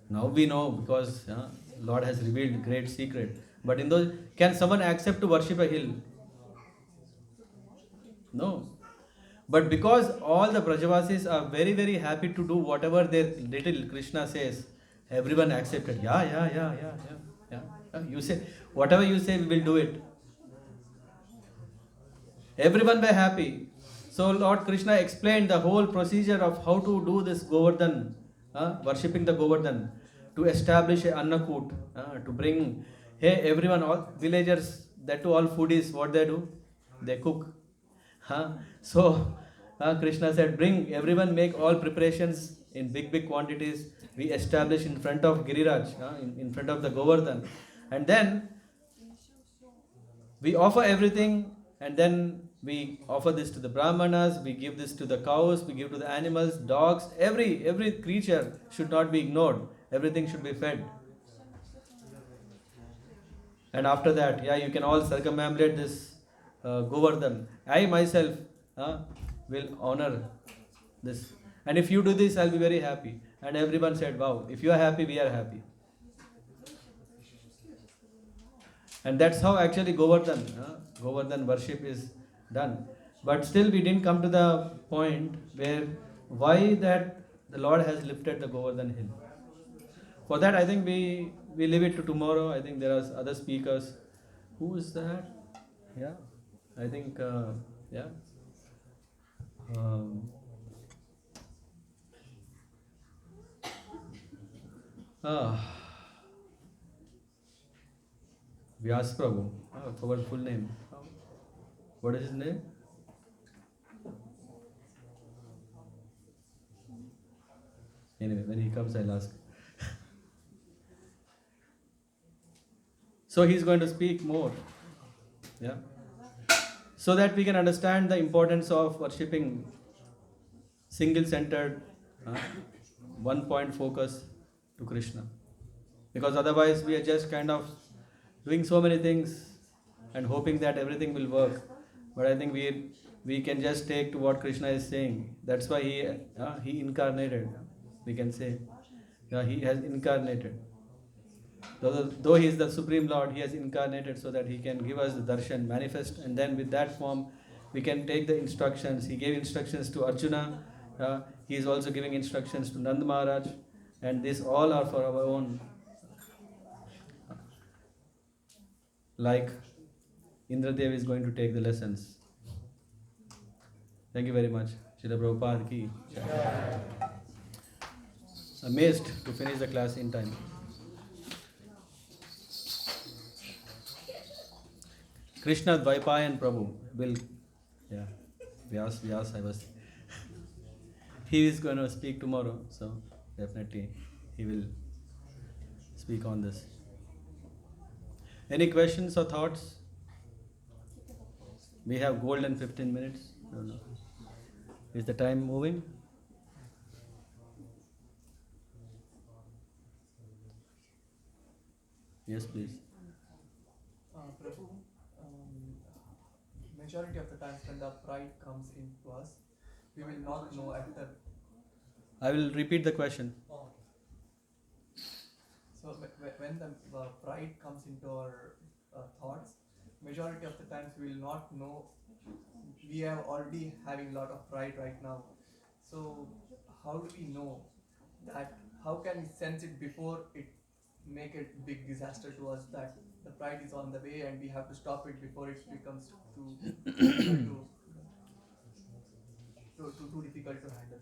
Now we know, because Lord has revealed great secret. But in those, can someone accept to worship a hill? No. But because all the Brajavasis are very, very happy to do whatever their little Krishna says, everyone accepted. Yeah. You say, whatever you say, we will do it. Everyone were happy. So Lord Krishna explained the whole procedure of how to do this Govardhan, worshipping the Govardhan, to establish a Annakut, to bring, hey, everyone, all villagers, that too all foodies, what they do? They cook. So Krishna said, bring, everyone make all preparations in big quantities. We establish in front of Giriraj, in front of the Govardhan. And then we offer everything, and then we offer this to the Brahmanas, we give this to the cows, we give to the animals, dogs, every creature should not be ignored. Everything should be fed. And after that, you can all circumambulate this Govardhan. I myself will honor this. And if you do this, I'll be very happy. And everyone said, wow, if you are happy, we are happy. And that's how actually Govardhan worship is done. But still we didn't come to the point where why that the Lord has lifted the Govardhan hill. For that, I think we leave it to tomorrow. I think there are other speakers. Who is that? Yeah, I think, yeah. Vyas Prabhu. I forgot full name. What is his name? Anyway, when he comes, I'll ask. So he's going to speak more. Yeah. So that we can understand the importance of worshipping single-centered, one-point focus to Krishna. Because otherwise we are just kind of doing so many things and hoping that everything will work. But I think we can just take to what Krishna is saying. That's why he incarnated. We can say, he has incarnated. Though he is the Supreme Lord, he has incarnated so that he can give us the darshan, manifest, and then with that form we can take the instructions. He gave instructions to Arjuna. He is also giving instructions to Nand Maharaj, and these all are for our own. Like Indradev is going to take the lessons. Thank you very much. Srila Prabhupada ki. Amazed to finish the class in time. Krishna Dvaipayan Prabhu will, Vyas I was. He is going to speak tomorrow, so definitely he will speak on this. Any questions or thoughts? We have golden 15 minutes. No. Is the time moving? Yes, please. Prabhu, majority of the times when the pride comes into us, we will not know after. I will repeat the question. So when the pride comes into our thoughts, majority of the times we will not know. We are already having a lot of pride right now. So how do we know that? How can we sense it before it make a big disaster to us, that the pride is on the way and we have to stop it before it becomes too difficult to handle?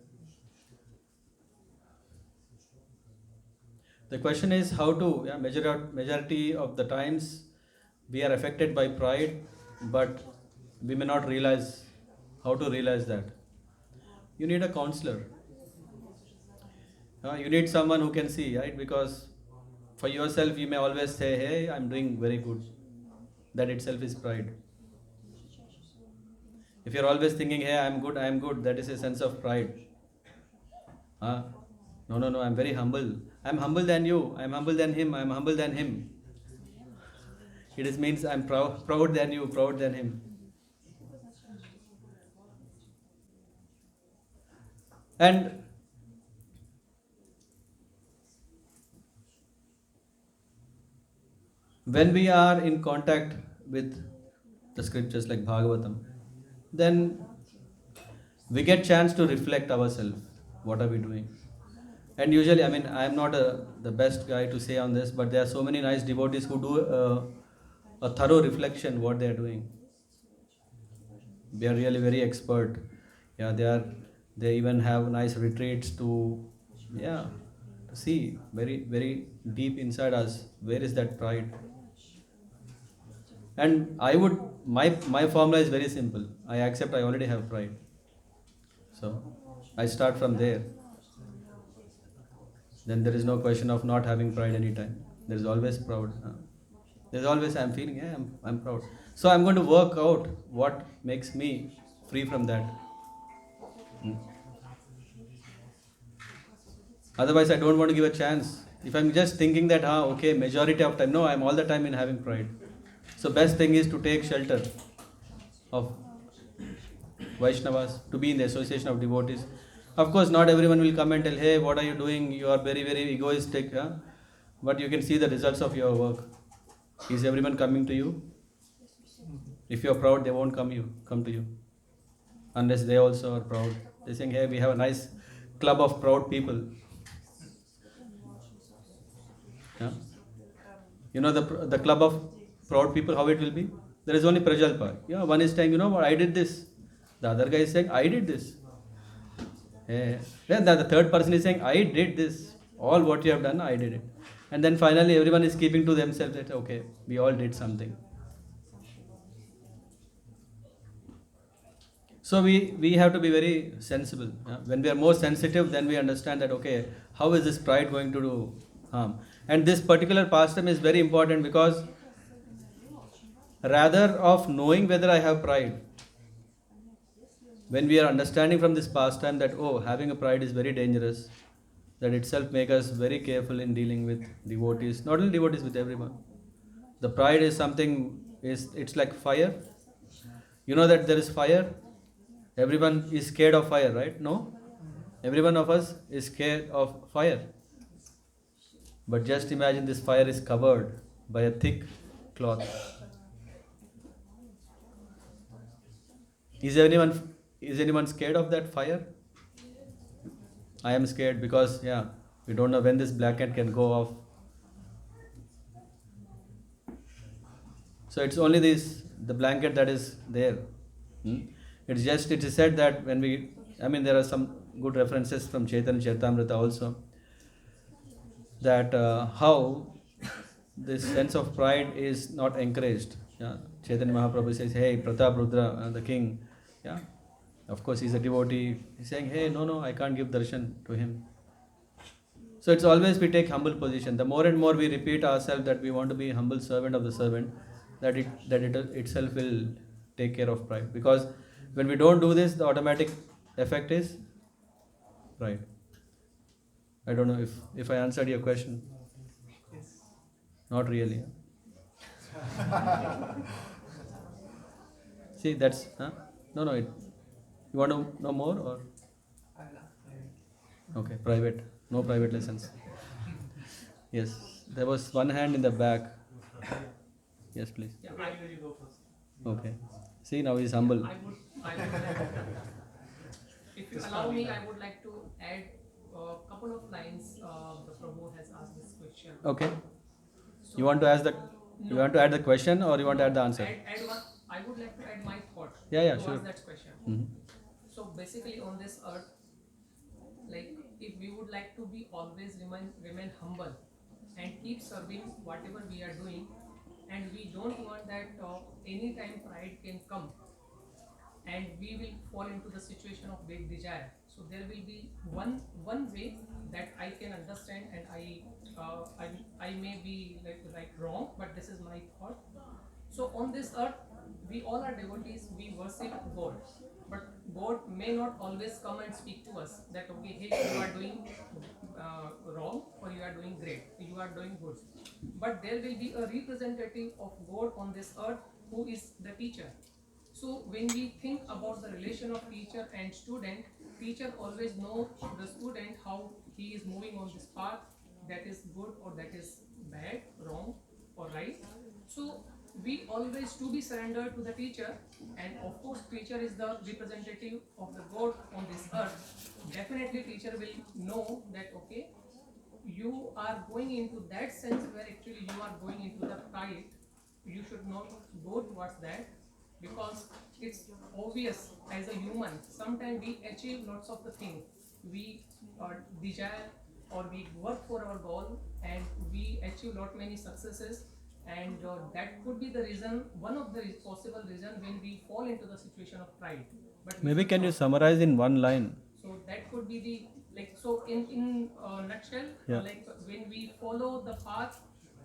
The question is how to, majority of the times we are affected by pride, but we may not realize how to realize that. You need a counselor. You need someone who can see, right? Because for yourself, you may always say, hey, I'm doing very good. That itself is pride. If you're always thinking, hey, I'm good, that is a sense of pride. Huh? No, no, no, I'm very humble. I'm humble than you. I'm humble than him. I'm humble than him. It is means I'm proud than you, proud than him. And when we are in contact with the scriptures like Bhagavatam, then we get chance to reflect ourselves. What are we doing? And usually, I mean, I'm not the best guy to say on this, but there are so many nice devotees who do a thorough reflection what they are doing. They are really very expert. Yeah, they even have nice retreats to, yeah, to see very deep inside us. Where is that pride? And I would my formula is very simple. I accept I already have pride. So I start from there. Then there is no question of not having pride anytime. There is always proud. There's always I'm feeling, yeah, I'm proud. So I'm going to work out what makes me free from that. Hmm. Otherwise, I don't want to give a chance. If I'm just thinking that, okay, majority of time, no, I'm all the time in having pride. So best thing is to take shelter of Vaishnavas, to be in the association of devotees. Of course, not everyone will come and tell, hey, what are you doing? You are very egoistic. Huh? But you can see the results of your work. Is everyone coming to you? If you are proud, they won't come to you. Unless they also are proud. They're saying, hey, we have a nice club of proud people. Yeah? You know the club of proud people, how it will be? There is only Prajalpa. Yeah, one is saying, you know what, I did this. The other guy is saying, I did this. Then the third person is saying, I did this. All what you have done, I did it. And then finally everyone is keeping to themselves that, okay, we all did something. So we have to be very sensible. When we are more sensitive, then we understand that, okay, how is this pride going to do harm? And this particular pastime is very important because rather of knowing whether I have pride, when we are understanding from this pastime that, oh, having a pride is very dangerous, that itself makes us very careful in dealing with devotees, not only devotees, with everyone. The pride is something, it's like fire. You know that there is fire. Everyone is scared of fire, right? No? Every one of us is scared of fire. But just imagine this fire is covered by a thick cloth. Is anyone scared of that fire? I am scared because, yeah, we don't know when this blanket can go off. So it's only the blanket that is there. It is said that there are some good references from Chaitanya Charitamrita also, that how this sense of pride is not encouraged. Yeah. Chaitanya Mahaprabhu says, hey, Pratap Rudra, the king, yeah, of course he's a devotee. He's saying, hey, no, I can't give darshan to him. So it's always we take humble position. The more and more we repeat ourselves that we want to be humble servant of the servant, that it itself will take care of pride. Because when we don't do this, the automatic effect is pride. I don't know if I answered your question. Yes. Not really. See, that's no. You want to know more or okay, private. No private lessons. Yes, there was one hand in the back. Yes, please. Yeah, I will go first. Okay. See, now he's humble. If you allow me, I would like to add a couple of lines. The Prabhu has asked this question. Okay. So, You want to ask the? You want to add the question or you want to add the answer? Add one. I would like to add my thought. Yeah, towards sure. that question. Mm-hmm. So basically, on this earth, like if we would like to be always remain humble and keep serving whatever we are doing, and we don't want that anytime pride can come and we will fall into the situation of big desire. So there will be one way that I can understand, and I may be like wrong, but this is my thought. So on this earth, we all are devotees. We worship God, but God may not always come and speak to us that okay, hey, you are doing wrong or you are doing great, you are doing good. But there will be a representative of God on this earth who is the teacher. So when we think about the relation of teacher and student, teacher always knows the student how he is moving on this path, that is good or that is bad, wrong or right. So we always to be surrendered to the teacher, and of course teacher is the representative of the God on this earth. Definitely teacher will know that okay, you are going into that sense where actually you are going into the pride. You should not go towards that, because it's obvious as a human. Sometimes we achieve lots of the things we desire, or we work for our goal and we achieve lot many successes, and that could be the reason, one of the possible reason when we fall into the situation of pride. But Maybe can you summarize in one line? so that could be the like, so in nutshell, Yeah. like when we follow the path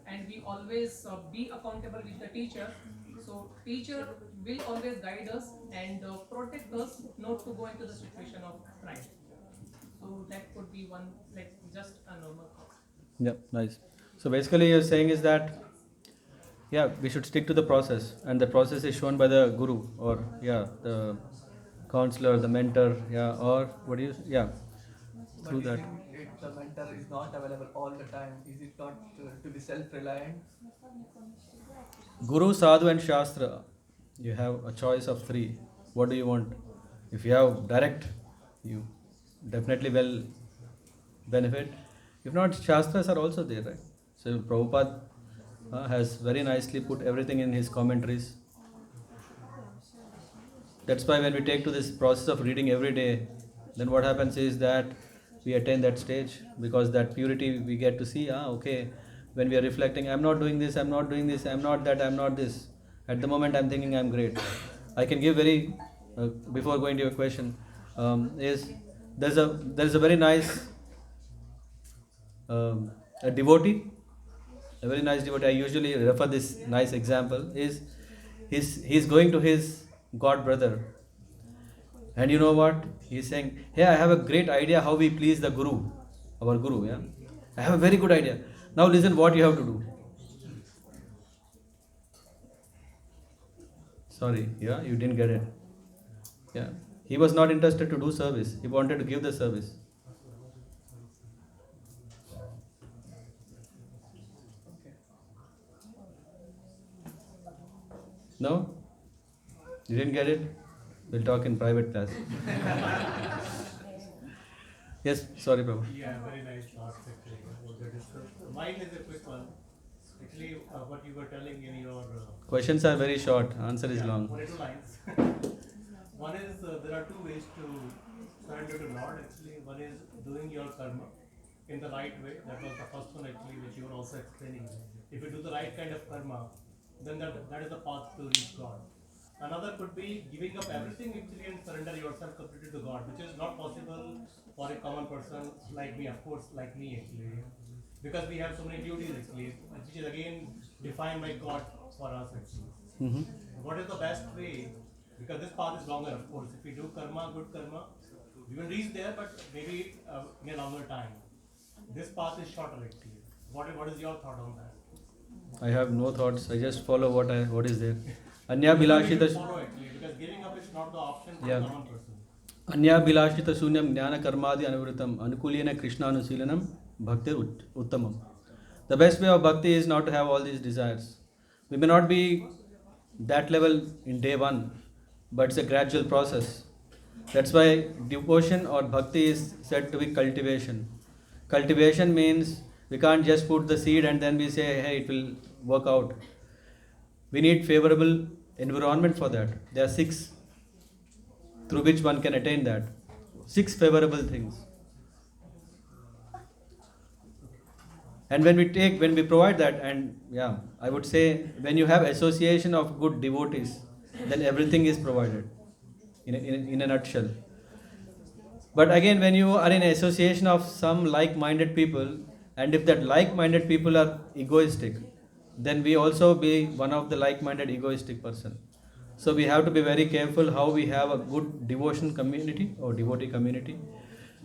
and we always be accountable with the teacher, so teacher will always guide us and protect us not to go into the situation of pride. So that could be one, like just a normal thought. Yeah, nice. So basically you're saying is that, yeah, we should stick to the process, and the process is shown by the guru, or yeah, the counselor, the mentor, yeah, or what do you, yeah, But through is that. the mentor is not available all the time? Is it not to be self-reliant? Guru, Sadhu, and Shastra. You have a choice of three. What do you want? If you have direct, you definitely will benefit. If not, Shastras are also there, right? So Prabhupada has very nicely put everything in his commentaries. That's why when we take to this process of reading every day, then what happens is that we attain that stage, because that purity we get to see, okay, when we are reflecting, I'm not doing this, I'm not doing this, I'm not that, I'm not this. At the moment I'm thinking I'm great. I can give very, before going to your question, is there's a very nice a devotee, a very nice devotee. I usually refer this nice example is he's going to his god brother, and you know what he's saying? Hey, I have a great idea how we please the guru, our guru. Yeah, I have a very good idea. Now listen, what you have to do. Sorry, yeah, you didn't get it. Yeah, he was not interested to do service. He wanted to give the service. Okay. No? You didn't get it? We'll talk in private class. Yes, sorry, Prabhu. Yeah, very nice thoughts actually. What you discussed. Mine is a quick one. Actually, what you were telling in your Questions are very short, answer is yeah, long. 42 lines. One is there are two ways to surrender to Lord. Actually, one is doing your karma in the right way. That was the first one actually, which you were also explaining. If you do the right kind of karma, then that is the path to reach God. Another could be giving up everything actually and surrender yourself completely to God, which is not possible for a common person like me, of course, like me actually, because we have so many duties actually, which is again defined by God for us actually. What is the best way? Because this path is longer, of course. If we do karma, good karma, we will reach there, but maybe in a longer time. This path is shorter actually. What is your thought on that? I have no thoughts. I just follow what is there. Anya We should bilashita follow actually, because giving up is not the option for Yeah. a common person. Anya bilashita sunyam jnana karmadi anuvritam anukulena krishna anusilanam bhakti uttamam. The best way of bhakti is not to have all these desires. We may not be that level in day one, but it's a gradual process. That's why devotion or bhakti is said to be cultivation. Cultivation means we can't just put the seed and then we say, hey, it will work out. We need favorable environment for that. There are 6 through which one can attain that. 6 favorable things. And when we provide that, and yeah, I would say when you have association of good devotees, then everything is provided in a nutshell. But again, when you are in association of some like-minded people, and if that like-minded people are egoistic, then we also be one of the like-minded egoistic person. So we have to be very careful how we have a good devotion community or devotee community.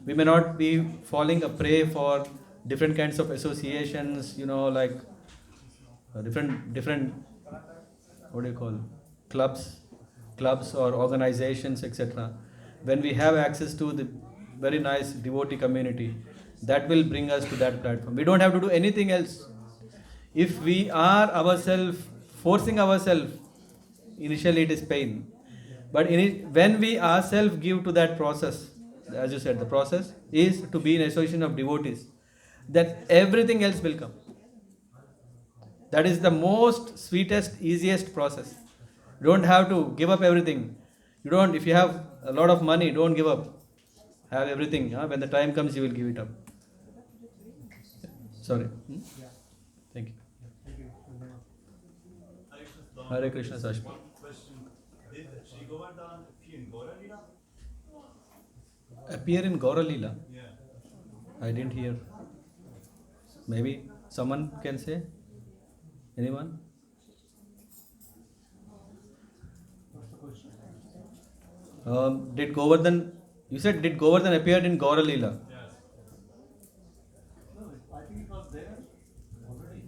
We may not be falling a prey for different kinds of associations, like different what do you call clubs or organizations, etc. When we have access to the very nice devotee community, that will bring us to that platform. We don't have to do anything else. If we are ourselves forcing ourselves, initially it is pain. But when we ourselves give to that process, as you said, the process is to be in association of devotees, then everything else will come. That is the most sweetest, easiest process. You don't have to give up everything. If you have a lot of money, don't give up. Have everything. When the time comes, you will give it up. Sorry. Thank you. Hare Krishna, Sashmi. One question. Did Sri Govardhan appear in Gauralila? Appear in Gauralila? Yeah. I didn't hear. Maybe someone can say? Anyone? Did Govardhan, you said, did Govardhan appear in Gauralila? Yes. No, I think it was there already.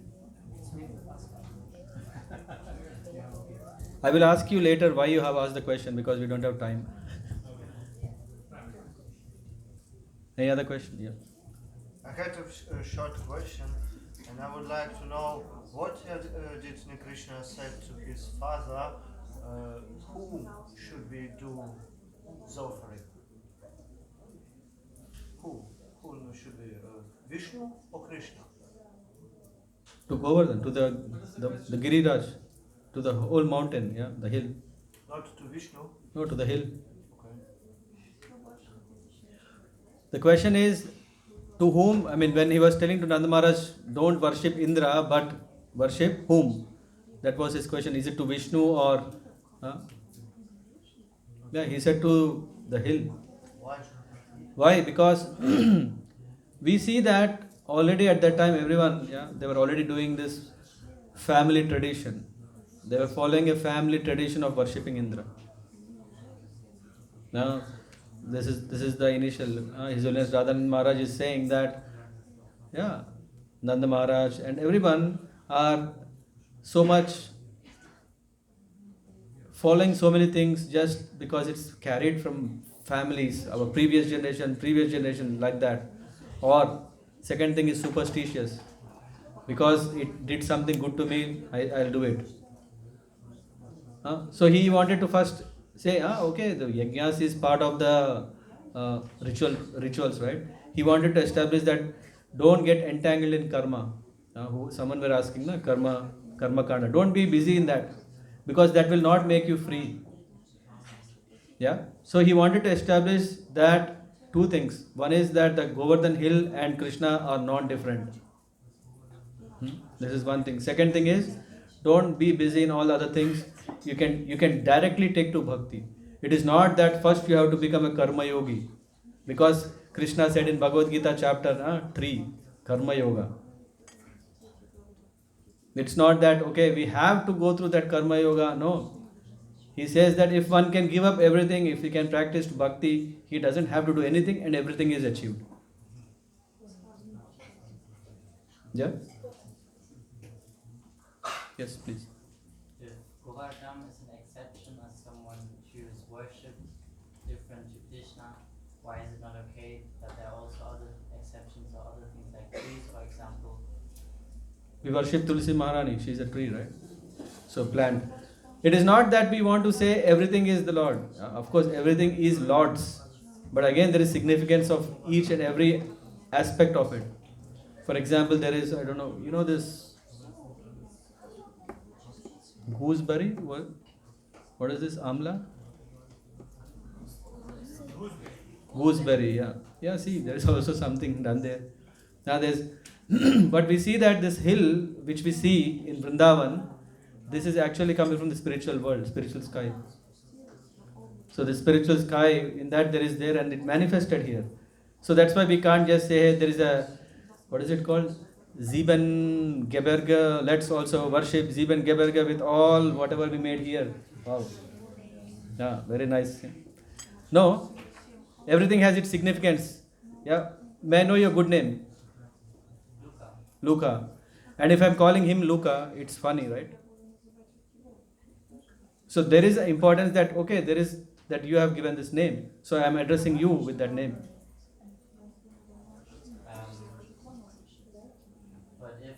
I will ask you later why you have asked the question, because we don't have time. Any other question? Yeah. I had a short question, and I would like to know what did Sri Krishna say to his father? Who should we do the offering? Who should we? Vishnu or Krishna? To Govardhan, to the Giriraj, to the whole mountain, yeah, the hill. Not to Vishnu. No, to the hill. Okay. The question is, to whom, when he was telling to Nanda Maharaj, don't worship Indra, but worship whom? That was his question. Is it to Vishnu or... Yeah, he said to the hill. Why? Why? Because we see that already at that time everyone, they were already doing this family tradition. They were following a family tradition of worshipping Indra. Now, this is the initial. His Holiness Radhanand Maharaj is saying that, Nanda Maharaj and everyone are so much following so many things just because it's carried from families, our previous generation, like that. Or second thing is superstitious. Because it did something good to me, I'll do it. So he wanted to first say, okay, the yajnas is part of the rituals, right? He wanted to establish that don't get entangled in karma. Someone were asking, karma kanda. Don't be busy in that, because that will not make you free. Yeah. So he wanted to establish that two things. One is that the Govardhan hill and Krishna are not different. This is one thing. Second thing is, don't be busy in all other things. You can directly take to bhakti. It is not that first you have to become a karma yogi, because Krishna said in Bhagavad Gita chapter 3, karma yoga. It's not that okay, we have to go through that karma yoga. No. He says that if one can give up everything, if he can practice bhakti, he doesn't have to do anything and everything is achieved. Yeah? Yes, please. The Govardhan is an exception as someone choose worship different to Krishna. Why is it not okay that there are also other exceptions or other things like trees, for example? We worship Tulsi Maharani, she is a tree, right? So plant. It is not that we want to say everything is the Lord. Of course, everything is Lord's. But again, there is significance of each and every aspect of it. For example, there is, I don't know, you know this gooseberry? What is this? Amla? Gooseberry, yeah. Yeah, see, there is also something done there. Now there's, but we see that this hill, which we see in Vrindavan, this is actually coming from the spiritual world, spiritual sky. So the spiritual sky, in that there is there and it manifested here. So that's why we can't just say, hey, there is a, what is it called? Sieben Gebirge, let's also worship Sieben Gebirge with all whatever we made here. Wow. Yeah, very nice. No, everything has its significance. Yeah. May I know your good name? Luca. Luca. And if I'm calling him Luca, it's funny, right? So there is importance that, okay, there is that you have given this name. So I am addressing you with that name. But if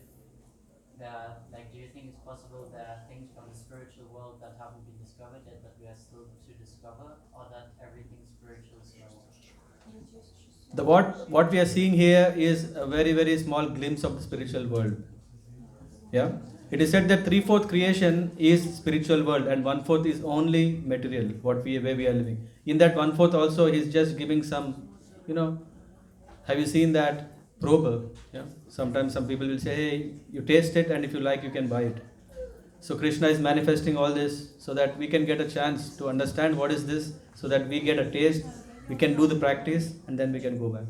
there are, like, do you think it's possible there are things from the spiritual world that haven't been discovered yet that we are still to discover, or that everything spiritual is known? What we are seeing here is a very, very small glimpse of the spiritual world. Yeah. It is said that 3/4 creation is spiritual world and 1/4 is only material, where we are living. In that 1/4 also he is just giving some, have you seen that proverb? Yeah. Sometimes some people will say, hey, you taste it and if you like you can buy it. So Krishna is manifesting all this so that we can get a chance to understand what is this, so that we get a taste, we can do the practice and then we can go back.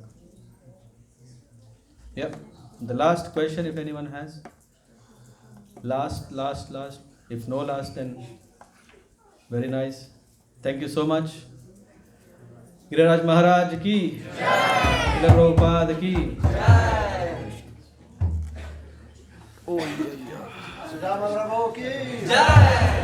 Yep. The last question, if anyone has. Last. If no last, then very nice. Thank you so much. Giriraj Maharaj ki Jai. Srila Prabhupada ki Jai. Oh yeah. Sudama Prabhu ki Jai.